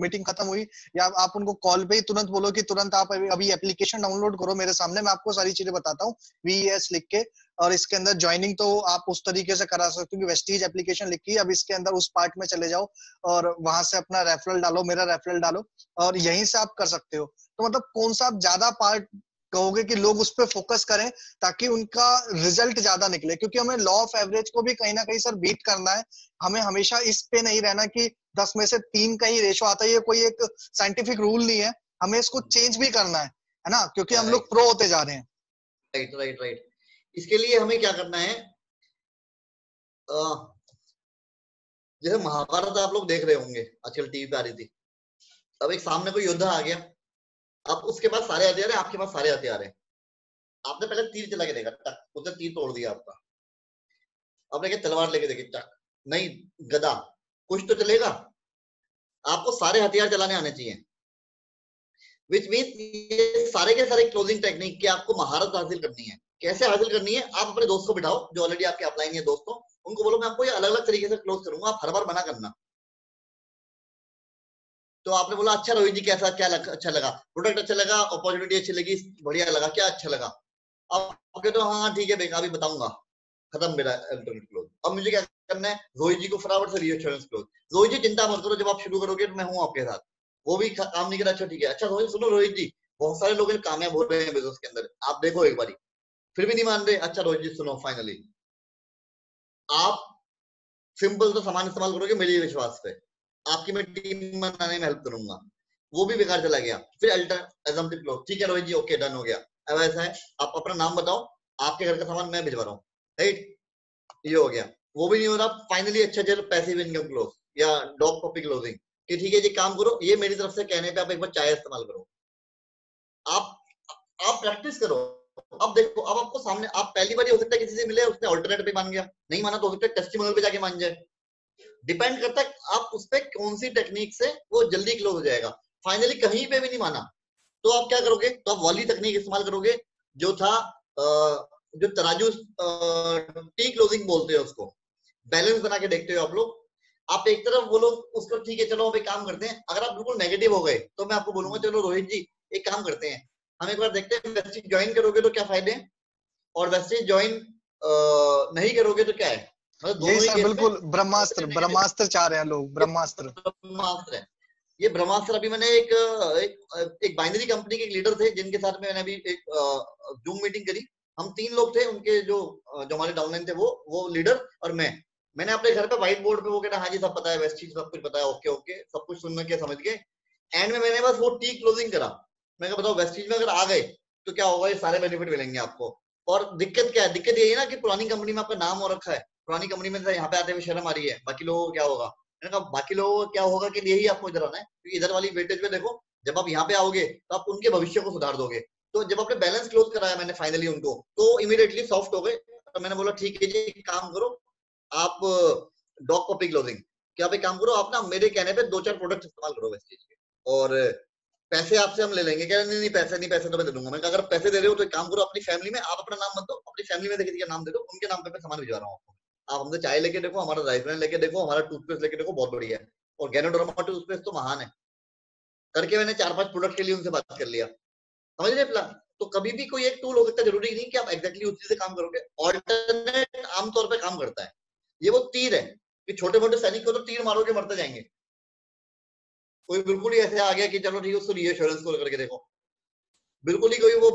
मीटिंग खत्म हुई, या आप उनको कॉल पे ही तुरंत बोलो कि तुरंत आप अभी एप्लीकेशन डाउनलोड करो मेरे सामने, मैं आपको सारी चीजें बताता हूँ VES लिख के, और इसके अंदर ज्वाइनिंग तो आप उस तरीके से करा सकते हो कि वेस्टीज एप्लीकेशन लिखी, अब इसके अंदर उस पार्ट में चले जाओ और वहां से अपना रेफरल डालो, मेरा रेफरल डालो, और यहीं से आप कर सकते हो। तो मतलब कौन सा आप ज्यादा पार्ट कहोगे कि लोग उस पर फोकस करें ताकि उनका रिजल्ट ज्यादा निकले? क्योंकि हमें लॉ ऑफ एवरेज को भी कहीं ना कहीं सर बीट करना है, हमें हमेशा इस पे नहीं रहना कि 10 में से 3 का ही रेशो आता है, ये कोई एक साइंटिफिक रूल नहीं है, हमें इसको चेंज भी करना है ना, क्योंकि हम लोग प्रो होते जा रहे हैं। राइट। इसके लिए हमें क्या करना है, जैसे महाभारत आप लोग देख रहे होंगे, आजकल टीवी पे आ रही थी। अब एक सामने कोई योद्धा आ गया, अब उसके पास सारे हथियार है, आपके पास सारे हथियार है। आपने पहले तीर चला के देखा, टक, उसने तीर तोड़ दिया आपका। आपने क्या तलवार लेके देखी, टक, नहीं गदा, कुछ तो चलेगा। आपको सारे हथियार चलाने आने चाहिए, विच मीन ये सारे के सारे क्लोजिंग टेक्निक की आपको महारत हासिल करनी है। कैसे हासिल करनी है, आप अपने दोस्त को बिठाओ जो ऑलरेडी आपके अपलाइन है दोस्तों, उनको बोलो मैं आपको ये अलग अलग तरीके से क्लोज करूंगा, आप हर बार मना करना। तो आपने बोला अच्छा रोहित जी कैसा, क्या अच्छा लगा, प्रोडक्ट अच्छा लगा, अपॉर्चुनिटी अच्छी लगी, बढ़िया लगा, क्या अच्छा लगा? आप कहते हो हाँ ठीक है बेका, अभी बताऊंगा। खत्म मेरा अल्टरनेट क्लोज। अब मुझे क्या करना है, रोहित जी को फटाफट से रीअश्योरेंस क्लोज। रोहित जी चिंता मत करो, जब आप शुरू करोगे तो मैं हूँ आपके साथ। वो भी काम नहीं करा, अच्छा ठीक है, अच्छा रोहित सुनो, रोहित जी बहुत सारे लोग कामयाब हो रहे हैं बिजनेस के अंदर, आप देखो एक बारी, फिर भी नहीं मान रहे, अच्छा रोहित जी सुनो, फाइनली आप सिंपल तो सामान इस्तेमाल करोगे मेरे विश्वास पे, आपकी मैं टीम बनाने में हेल्प करूंगा, वो भी बेकार चला गया। फिर अल्टरनेटिव क्लोज, ठीक है रोहित जी ओके डन हो गया। अब ऐसा है, आप अपना नाम बताओ, आपके घर का सामान मैं भिजवा रहा हूँ, राइट, ये हो गया। वो भी नहीं हो रहा, फाइनली अच्छा चलो पैसिव इनकम क्लोज या डॉग पॉपी क्लोजिंग, कि ठीक है जी काम करो, ये मेरी तरफ से कहने पे आप एक बार चाय इस्तेमाल करो, आप प्रैक्टिस करो। अब देखो, अब आपको सामने, आप पहली बार हो सकता है किसी से मिले, उसने ऑल्टरनेट पे मान गया, नहीं माना तो हो सकता है टेस्टिमोनियल पे जाके मान जाए, डिपेंड करता है आप उस पर कौन सी टेक्निक से वो जल्दी क्लोज हो जाएगा। फाइनली कहीं पे भी नहीं माना तो आप क्या करोगे, तो आप वाली तकनीक इस्तेमाल करोगे जो था जो तराजू टी क्लोजिंग बोलते हैं उसको, बैलेंस बना के देखते हो आप लोग। आप एक तरफ बोलो उसको ठीक है चलो अब एक काम करते हैं, अगर आप बिल्कुल नेगेटिव हो गए तो मैं आपको बोलूंगा चलो रोहित जी एक काम करते हैं, हम एक बार देखते हैं वेस्टेज ज्वाइन करोगे तो क्या फायदे हैं, और वेस्टेज ज्वाइन नहीं करोगे तो क्या है, मतलब यही दोनों ही सर केस में बिल्कुल ब्रह्मास्त्र, ब्रह्मास्त्र चाह रहे हैं लोग, ब्रह्मास्त्र। ब्रह्मास्त्र है ये, ब्रह्मास्त्र। अभी मैंने एक बाइनरी कंपनी के लीडर थे जिनके साथ में मैंने अभी एक जूम मीटिंग करी, हम 3 लोग थे, उनके जो हमारे डाउनलाइन थे वो लीडर और मैंने अपने घर पे व्हाइट बोर्ड पे वो कहना हाँ जी सब पता है, वेस्टीज सब कुछ पता है, ओके ओके सब कुछ सुनने के समझ के एंड में मैंने बस वो टी क्लोजिंग करा। मैं बताऊं वेस्टीज में अगर आ गए तो क्या होगा, ये सारे बेनिफिट मिलेंगे आपको। और दिक्कत क्या है, दिक्कत यही है ना कि पुरानी कंपनी में आपका नाम हो रखा है, पुरानी कंपनी में यहाँ पे आते हुए शर्म आ रही है, बाकी लोगों को क्या होगा, मैंने कहा बाकी लोगों को क्या होगा कि यही आपको इधर आना है, क्योंकि इधर वाली वेटेज में देखो जब आप यहाँ पे आओगे तो आप उनके भविष्य को सुधार दोगे। तो जब आपने बैलेंस क्लोज कराया मैंने फाइनली उनको, तो इमीडिएटली सॉफ्ट हो गए। तो मैंने बोला ठीक है जी काम करो आप डॉग पॉपी क्लोजिंग, क्या आप एक काम करो, आप ना मेरे कहने पे 2-4 प्रोडक्ट इस्तेमाल करो वेस्टेज के, और पैसे आपसे हम ले लेंगे। कह रहे नहीं पैसे नहीं, पैसे तो मैं दे दूंगा। मैं अगर पैसे दे रहे हो तो एक काम करो, अपनी फैमिली में आप अपना नाम मत दो, अपनी फैमिली में से किसी का नाम दे दो, उनके नाम पे मैं सामान भिजवा रहा हूँ आपको, आप हमसे चाय लेके देखो, हमारा राइस लेके देखो, हमारा टूथपेस्ट लेके देखो, बहुत बढ़िया है, और गैनोडर्मा टूथपेस्ट तो महान है। करके मैंने 4-5 प्रोडक्ट के लिए उनसे बात कर लिया, समझ रहे प्लान। तो कभी भी कोई एक टूल हो सकता है, जरूरी नहीं कि आप एग्जैक्टली उसी से काम करोगे। ऑल्टरनेट आमतौर पे काम करता है, ये वो तीर है कि छोटे मोटे सैनिक को तो तीर मारोगे मरते जाएंगे, कोई बिल्कुल ही ऐसे आ गया कि चलो ठीक है उसको रीअश्योरेंस को करके देखो, बिल्कुल ही कोई वो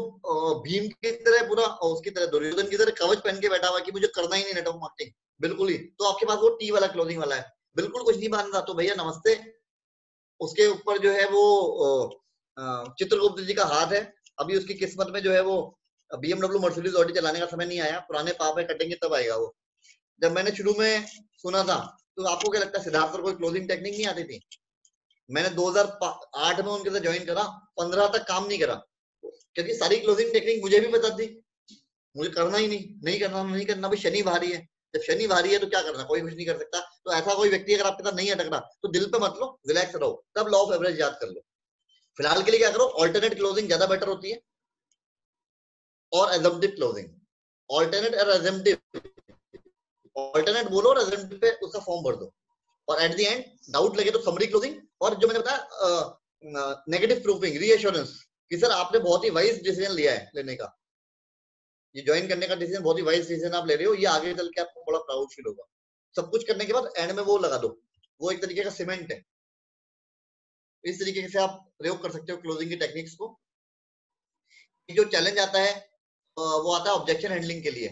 भीम की तरह पूरा उसकी तरह दुर्योधन की तरह कवच पहन के बैठा हुआ कि मुझे करना ही नहीं नेटवर्क मार्केटिंग, बिल्कुल ही, तो आपके पास वो टी वाला क्लोजिंग वाला है, बिल्कुल कुछ नहीं मानता तो भैया नमस्ते, उसके ऊपर जो है वो चित्रगुप्त जी का हाथ है, अभी उसकी किस्मत में जो है वो BMW मर्सिडीज ऑडी चलाने का समय नहीं आया, पुराने पाप है कटेंगे तब आएगा वो। जब मैंने शुरू में सुना था तो आपको क्या लगता है सिद्धार्थ पर कोई क्लोजिंग टेक्निक नहीं आती थी? मैंने 2008 में उनके साथ ज्वाइन करा, 15 तक काम नहीं करा, क्योंकि सारी क्लोजिंग टेक्निक मुझे भी पता थी, मुझे करना ही नहीं करना भाई, शनि भारी है, जब शनि भारी है तो क्या करना, कोई कुछ नहीं कर सकता। तो ऐसा कोई व्यक्ति अगर आपके साथ नहीं अटक रहा तो दिल पे मत लो, रिलैक्स रहो, तब लॉ ऑफ एवरेज याद कर लो। फिलहाल के लिए क्या करो, ऑल्टरनेट क्लोजिंग ज्यादा बेटर होती है, और अजम्पटिव क्लोजिंग, ऑल्टरनेट और अजम्पटिव, ऑल्टरनेट बोलो और अजम्पटिव पे उसका फॉर्म भर दो, और एट द एंड डाउट लगे तो समरी क्लोजिंग, और जो मैंने बताया नेगेटिव प्रूफिंग, रीअश्योरेंस कि सर आपने बहुत ही वाइज डिसीजन लिया है लेने का, ये ज्वाइन करने का डिसीजन बहुत ही वाइज डिसीजन आप ले रहे हो, ये आगे चल के आपको बड़ा प्राउड फील होगा। सब कुछ करने के बाद एंड में वो लगा दो, वो एक तरीके का सीमेंट है। इस तरीके से आप प्रयोग कर सकते हो क्लोजिंग की टेक्निक्स को। जो चैलेंज आता है वो आता है ऑब्जेक्शन हैंडलिंग के लिए।